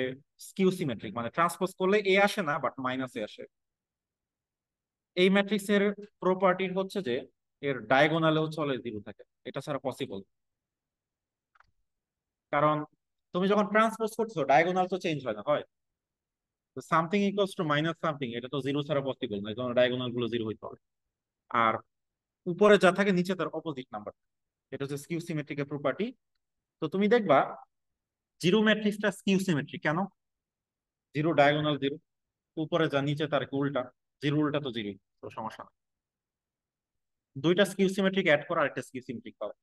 স্কিউ সিমেট্রিক, মানে ট্রান্সপোজ করলে এ আসে না বাট মাইনাস এ আসে। এই ম্যাট্রিক্স এর প্রপার্টি হচ্ছে যে এর ডায়াগোনালেও চলে জিরো থাকে, এটা ছাড়া পসিবল। কারণ তুমি যখন ট্রান্সপোজ করছো ডায়াগোনাল তো চেঞ্জ হয় না, হয়? তো something equals to minus something, এটা তো জিরো ছাড়া পসিবল না, এই জন্য ডায়াগোনাল গুলো জিরো হইতে হবে। আর উপরে যা থাকে নিচে তার অপোজিট নাম্বার, এটা হচ্ছে স্কিউ সিমেট্রিকের প্রপার্টি। তো তুমি দেখবা জিরো ম্যাট্রিক্সটা স্কিউ সিমেট্রিক কেন? জিরো ডায়াগোনাল জিরো, উপরে যা নিচে তার কি উল্টা, জিরো উল্টা তো জিরো, তো সমস্যা না। দুইটা স্কিউ সিমেট্রিক অ্যাড করা আরেকটা স্কিউ সিমেট্রিক পাবে,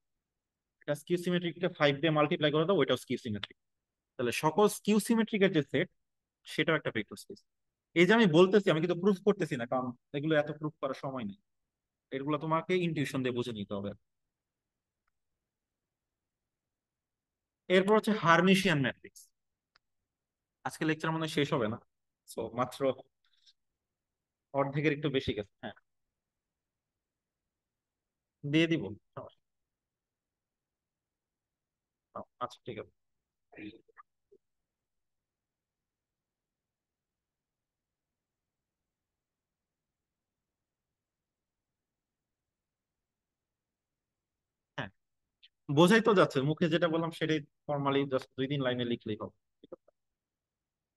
এটা স্কিউ সিমেট্রিককে 5 দিয়ে মাল্টিপ্লাই করে দাও, ওইটাও স্কিউ সিমেট্রিক। তাহলে সকল স্কিউ সিমেট্রিকের যে সেট সেটাও একটা ভেক্টর স্পেস। এই যে আমি বলতেছি, আমি কিন্তু প্রুফ করতেছি না, কারণ এগুলো এত প্রুফ করার সময় নেই, এগুলো তোমাকে ইনটিউশন দিয়ে বুঝে নিতে হবে। এরপর হচ্ছে হার্মিশিয়ান ম্যাট্রিক্স। আজকে লেকচার মনে হয় শেষ হবে না, সো মাত্র অর্ধেকের একটু বেশি গেছে। হ্যাঁ, দিয়ে দিব, সমস্যা নেই। আচ্ছা ঠিক আছে। হ্যাঁ, বোঝাই তো যাচ্ছে, মুখে যেটা বললাম সেটাই ফর্মালি জাস্ট 2-3 লাইনে লিখলেই হবে। ঠিক আছে?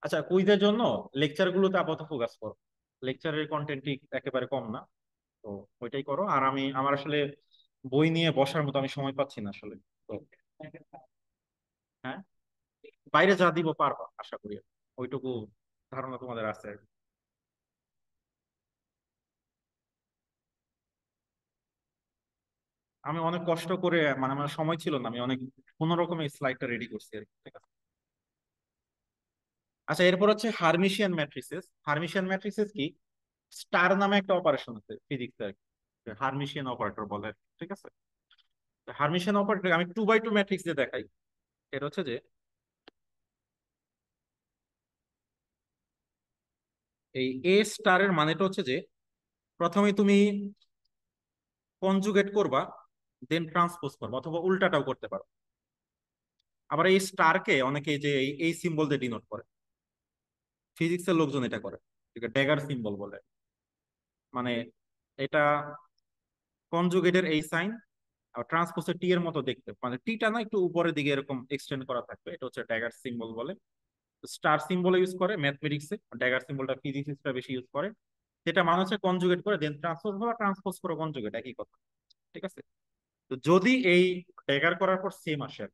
আচ্ছা, কুইজের জন্য লেকচার গুলোতে আপাতত ফোকাস করো, লেকচারের কন্টেন্ট একেবারে কম না, তো ওইটাই করো। আর আমি আমার আসলে বই নিয়ে বসার মতো আমি সময় পাচ্ছি না আসলে। তো হ্যাঁ, বাইরে যা দিব পারবা আশা করি, ওইটুকু ধারণা তোমাদের আছে। আমি অনেক কষ্ট করে, মানে আমার সময় ছিল না, আমি অনেক কোনো রকমের স্লাইডটা রেডি করছি আর কি। ঠিক আছে। আচ্ছা, এরপর হচ্ছে হার্মিশিয়ান ম্যাট্রিসেস। হার্মিশিয়ান ম্যাট্রিসেস কি? স্টার নামে একটা অপারেশন আছে ফিজিক্সে আর কি, হার্মিশিয়ান অপারেটর বলে আর কি। ঠিক আছে। হার্মিশিয়ান অপারেটর আমি 2 বাই 2 ম্যাট্রিক্স দিয়ে দেখাই। এটা হচ্ছে যে এই এ স্টারের মানেটা হচ্ছে যে প্রথমে তুমি কনজুগেট করবা, দেন ট্রান্সপোজ করবা, অথবা উল্টাটাও করতে পারো। আবার এই স্টারকে অনেকে যে এই সিম্বল দিয়ে ডিনোট করে, ফিজিক্সের লোকজন এটা করে, ঠিক আছে, ড্যাগার সিম্বল বলে। মানে এটা কনজুগেটের এই সাইন, আর ট্রান্সপোজের টি এর মতো দেখতে, মানে টিটা না একটু উপরের দিকে এরকম এক্সটেন্ড করা থাকবে, এটা হচ্ছে ড্যাগার সিম্বল বলে। স্টার সিম্বল ইউজ করে ম্যাথমেটিক্সে, ড্যাগার সিম্বলটা ফিজিক্সটা বেশি ইউজ করে। যেটা মানে হচ্ছে কনজুগেট করে দেন ট্রান্সপোজ, বা ট্রান্সপোজ করে কনজুগেট, একই কথা। ঠিক আছে। তো যদি এই ড্যাগার করার পর সেম আসে,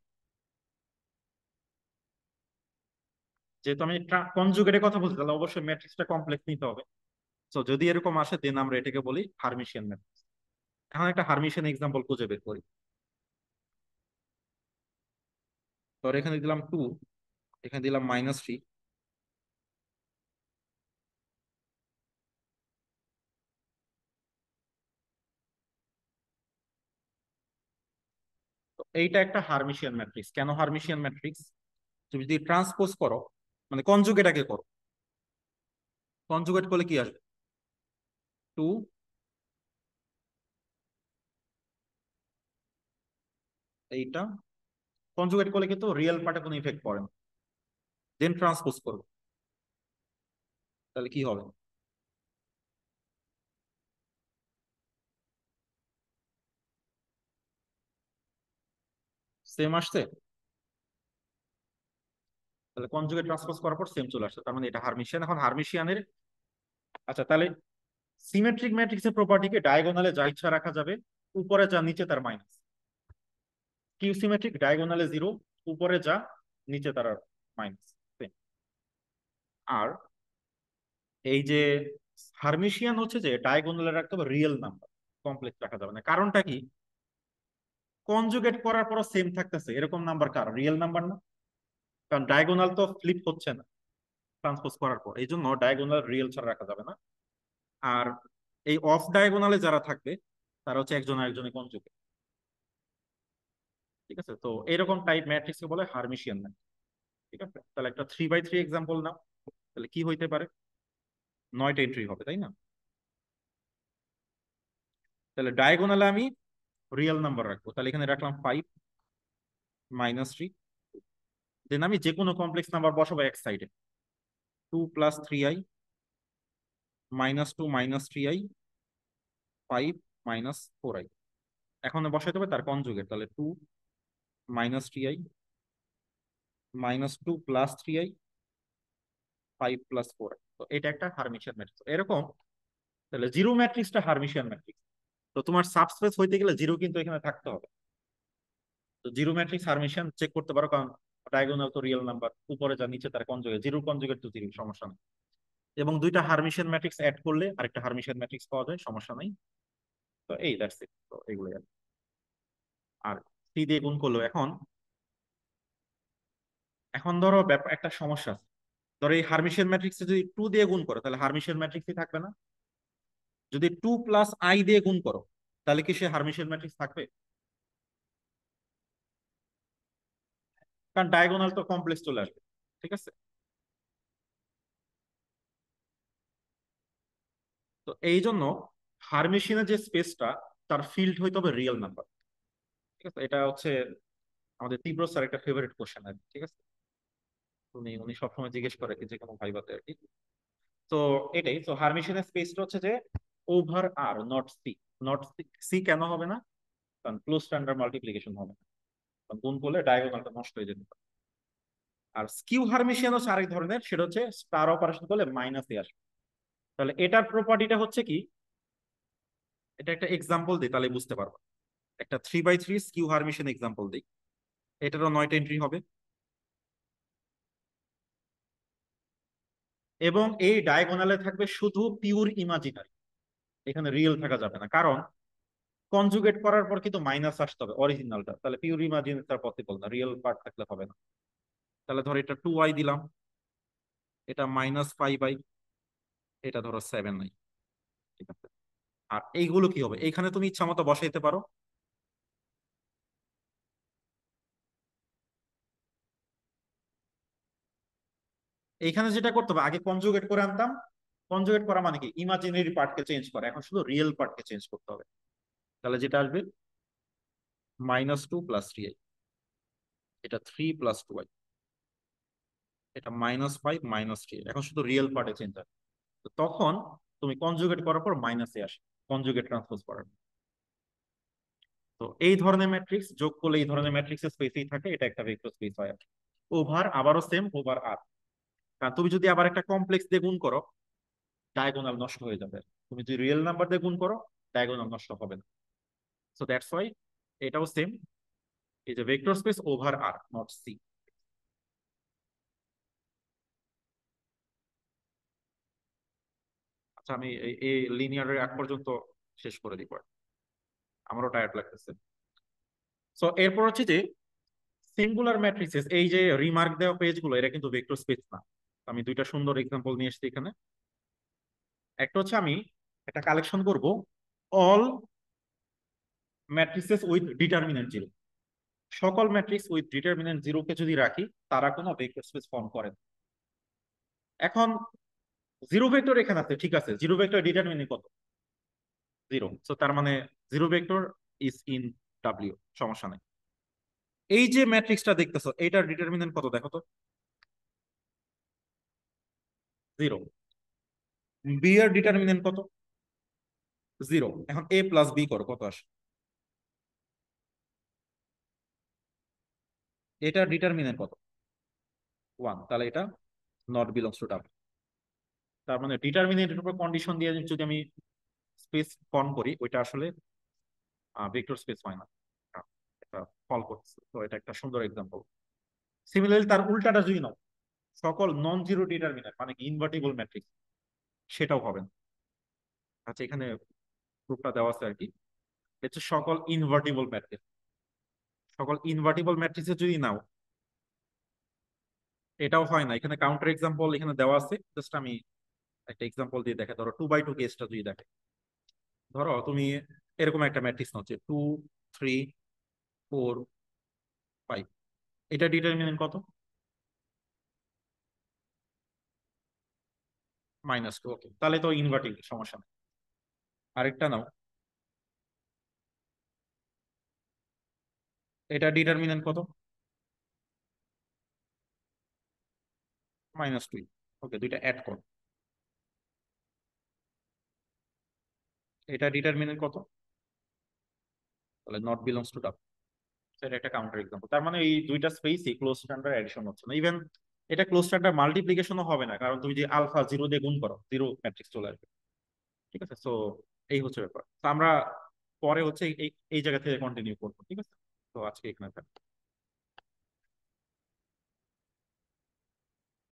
যেহেতু আমি কনজুগেটের কথা বলছি তাহলে অবশ্যই ম্যাট্রিক্সটা কমপ্লেক্স নিতে হবে। তো যদি এরকম আসে দেন আমরা এটাকে বলি হার্মিশিয়ান ম্যাট্রিক্স। এখন একটা হার্মিশিয়ান এক্সাম্পল খুঁজে বের করি। তো এখানে দিলাম 2, এখানে দিলাম -3। তো এইটা একটা হার্মিশিয়ান ম্যাট্রিক্স। কেন হার্মিশিয়ান ম্যাট্রিক্স? তুমি যদি ট্রান্সপোজ করো, মানে কনজুগেট আগে করো, কনজুগেট করলে কি আসবে? 2, এইটা কনজুগেট করলে কিন্তু রিয়েল পার্টে কোনো ইফেক্ট পড়ে না, দেন ট্রান্সপোজ করবে, তাহলে কি হবে? সেম আসছে, তাহলে কনজুগেট ট্রান্সপোজ করার পর সেম চলে আসছে, তার মানে এটা হার্মিশিয়ান। এখন হার্মিশিয়ানের, আচ্ছা তাহলে সিমেট্রিক ম্যাট্রিক্সের প্রপার্টিকে ডায়াগোনালে যা ইচ্ছা রাখা যাবে, উপরে যা নিচে তার মাইনাস। কিউ সিমেট্রিক ডায়াগোনালে জিরো, উপরে যা নিচে তার মাইনাস। আর এই যে হার্মিশিয়ান হচ্ছে যে ডায়াগোনালে রাখতে হবে রিয়েল নাম্বার, কমপ্লেক্স রাখা যাবে না। কারণটা কি? কনজুগেট করার পর সেম থাকতেছে এরকম নাম্বার কার? রিয়েল নাম্বার না, কারণ ডায়াগোনাল তো ফ্লিপ হচ্ছে না ট্রান্সপোজ করার পর, এই জন্য ডায়াগোনাল রিয়েল ছাড়া রাখা যাবে না। আর এই অফ ডায়াগোনালে যারা থাকবে তারা হচ্ছে একজন আরেকজনের কনজুগেট। ঠিক আছে, তো এরকম টাইপ ম্যাট্রিক্সকে বলে হার্মিশিয়ান ম্যাট্রিক্স। ঠিক আছে, তাহলে একটা 3 বাই 3 এক্সাম্পল নাও। তাহলে কি হইতে পারে? 9টা এন্ট্রি হবে, তাই না? তাহলে ডায়াগোনালে আমি রিয়েল নাম্বার রাখবো, তাহলে এখানে রাখলাম 5 - 3। দেন আমি যে কোনো কমপ্লেক্স নাম্বার বসাবো এক সাইডে, 2 + 3i, -2 - 3i, 5 - 4i। এখন বসাইতে হবে তার কনজুগেট, তাহলে 2 - 3i, -2 + 3i, 5 + 4i। তো এটা একটা হার্মিশিয়ান ম্যাট্রিক্স এরকম। তাহলে জিরো ম্যাট্রিক্সটা হার্মিশিয়ান ম্যাট্রিক্স। তো তোমার সাবস্পেস হইতে গেলে জিরো কিন্তু এখানে থাকতে হবে। তো জিরো ম্যাট্রিক্স হার্মিশিয়ান চেক করতে পারো, কারণ ডায়াগোনাল তো রিয়েল নাম্বার, উপরে যা নিচে তার কনজুগেট, জিরো কনজুগেট তো জিরো, সমস্যা নেই। এবং দুইটা হার্মিশিয়ান ম্যাট্রিক্স অ্যাড করলে আরেকটা হার্মিশিয়ান ম্যাট্রিক্স পাওয়া যায়, সমস্যা নাই। তো এই দ্যাটস ইট, তো এগুলোই আর কি। আর সি দিয়ে গুণ করলো। এখন এখন ধরো ব্যাপার একটা সমস্যা আছে। ধরো এই হার্মিশিয়ান ম্যাট্রিক্সে যদি 2 দিয়ে গুণ করো তাহলে হার্মিশিয়ান ম্যাট্রিক্সই থাকবে না। যদি 2 + i দিয়ে গুণ করো তাহলে কি সে হার্মিশিয়ান ম্যাট্রিক্স থাকবে? কারণ ডায়াগোনাল তো কমপ্লেক্স চলে আসবে। ঠিক আছে, তো এই জন্য হার্মিশিয়ানের যে স্পেসটা, তার ফিল্ড হইতে হবে রিয়েল নাম্বার। ঠিক আছে, এটা হচ্ছে আমাদের তীব্র স্যার একটা ফেভারিট কোশ্চেন আর কি। ঠিক আছে, উনি সবসময় জিজ্ঞেস করে কি যে কোনো ভাইবাতে আর কি। তো এটাই, তো হার্মিশিয়ানের স্পেসটা হচ্ছে যে over R, not C. Not C কেন হবে না? কারণ ক্লোজ স্ট্যান্ডার্ড মাল্টিপ্লিকেশন হবে না, কারণ গুণ করলে ডায়াগোনালটা নষ্ট হয়ে যেতে পারে। আর স্কিউ হার্মিশিয়ান হচ্ছে আরেক ধরনের, সেটা হচ্ছে স্টার অপারেশন করলে মাইনাসে আসবে। তাহলে এটার প্রপার্টিটা হচ্ছে কি, এটা একটা এক্সাম্পল দিই তাহলে বুঝতে পারবো। একটা 3 বাই 3 স্কিউ হার্মিশিয়ান এক্সাম্পল দিই। এটারও 9টা এন্ট্রি হবে, এবং এই ডায়াগোনালে থাকবে শুধু পিওর ইমাজিনারি, এখানে রিয়েল থাকা যাবে না। কারণ কনজুগেট করার পর কিন্তু মাইনাস আসতে হবে অরিজিনালটা, তাহলে পিওর ইমাজিনারিটা পসিবল না, রিয়েল পার্ট থাকলে হবে না। তাহলে ধর এটা 2i দিলাম, এটা -5i, এটা ধরো 7i। ঠিক আছে, আর এইগুলো কি হবে? এইখানে তুমি ইচ্ছা মতো বসাইতে পারো। এইখানে যেটা করতে হবে, আগে কনজুগেট করে আনতাম। কনজুগেট করা মানে কি, ইমাজিনারি পার্টকে চেঞ্জ করা, এখন শুধু রিয়েল পার্টকে চেঞ্জ করতে হবে। তাহলে যেটা আসবে -2 + 3i, এটা 3 + 2i, এটা -5 - 3, এখন শুধু রিয়েল পার্টে চেঞ্জ হবে। তো তখন তুমি কনজুগেট করার পর মাইনাসে আসে, কনজুগেট ট্রান্সপোজ করার। তো এই ধরনের ম্যাট্রিক্স যোগ করলে এই ধরনের ম্যাট্রিক্সের স্পেসই থাকে, এটা একটা ভেক্টর স্পেস হয়। ওভার আবারও সেম, ওভার আর। কারণ তুমি যদি আবার একটা কমপ্লেক্স দিয়ে গুণ করো ডায়াগোনাল নষ্ট হয়ে যাবে, তুমি যদি রিয়েল নাম্বার দিয়ে গুণ করো ডায়াগোনাল নষ্ট হবে না। সো দ্যাটস ওয়াই এটাও সেম, এই যে vector space over R, not C. আচ্ছা, আমি এই লিনিয়ারের আগ পর্যন্ত শেষ করে দিব, আমারও টায়ার্ড লাগতেছে। সো এরপর হচ্ছে যে সিঙ্গুলার ম্যাট্রিক্সেস, এই যে রিমার্ক দেওয়া পেজগুলো, এটা কিন্তু ভেক্টর স্পেস না। আমি দুইটা সুন্দর এক্সাম্পল নিয়ে এসেছি এখানে। একটা হচ্ছে আমি একটা কালেকশন করব অল ম্যাট্রিক্সেস উইথ ডিটারমিনেন্ট জিরো। সকল ম্যাট্রিক্স উইথ ডিটারমিনেন্ট জিরো কে যদি রাখি তারা কোনো ভেক্টর স্পেস ফর্ম করে না। এখন জিরো ভেক্টর এখানে আছে, ঠিক আছে, জিরো ভেক্টর ডিটারমিনেন্ট কত? জিরো। সো তার মানে zero vector is in W, সমস্যা নাই। এই যে ম্যাট্রিক্সটা দেখতেছো এটার ডিটারমিনেন্ট কত দেখো তো? জিরো। বি এর ডিটারমিনেন্ট কত? জিরো। এখন এ প্লাস বি করো, কত আসে? এটা ডিটারমিনেন্ট কত? 1, তাহলে এটা নট বিলংস টু ডাব্লিউ। তার মানে ডিটারমিনেন্টের উপর কন্ডিশন দিয়ে যদি আমি স্পেস ফর্ম করি, ওইটা আসলে ভেক্টর স্পেস হয় না, এটা ফল করতেছে। তো এটা একটা সুন্দর এক্সাম্পল। সিমিলারলি তার উল্টাটা যদি নাও, সকল নন জিরো ডিটারমিনেন্ট মানে কি ইনভার্টিবল ম্যাট্রিক্স, সেটাও হবে না। আচ্ছা, এখানে প্রুফটা দেওয়া আছে আর কি। হচ্ছে সকল ইনভার্টিবল ম্যাট্রিক্স, সকল ইনভার্টিবল ম্যাট্রিক্সে যদি নাও, এটাও হয় না। এখানে কাউন্টার এক্সাম্পল এখানে দেওয়া আছে, জাস্ট আমি একটা এক্সাম্পল দিয়ে দেখে। ধরো 2x2 কেসটা যদি দেখে, ধরো তুমি এরকম একটা ম্যাট্রিক্স নাও যে 2, 3, 4, 5, এটা ডিটারমিনেন্ট কত? -2। ওকে, তাহলে তো ইনভার্টিবল, সমস্যা নেই। আরেকটা নাও, এটা ডিটারমিনেন্ট কত? -2। ওকে, দুইটা অ্যাড কর, এটা ডিটারমিনেন্ট কত? তাহলে নট বিলংস টু ডাব্লিউ। সেটা একটা কাউন্টার এক্সাম্পল। তার মানে এই দুইটা স্পেসই ক্লোজ স্ট্যান্ডার্ড এডিশন হচ্ছে না। ইভেন এটা ক্লোজ স্ট্যান্ডার্ড মাল্টিপ্লিকেশনও হবে না, কারণ তুমি যে আলফা জিরো দিয়ে গুণ করো, জিরো ম্যাট্রিক্স চলে আসবে। ঠিক আছে, সো এই হচ্ছে ব্যাপার। তো আমরা পরে হচ্ছে এই এই জায়গা থেকে কন্টিনিউ করবো। ঠিক আছে, তো আজকে এখানে থাক।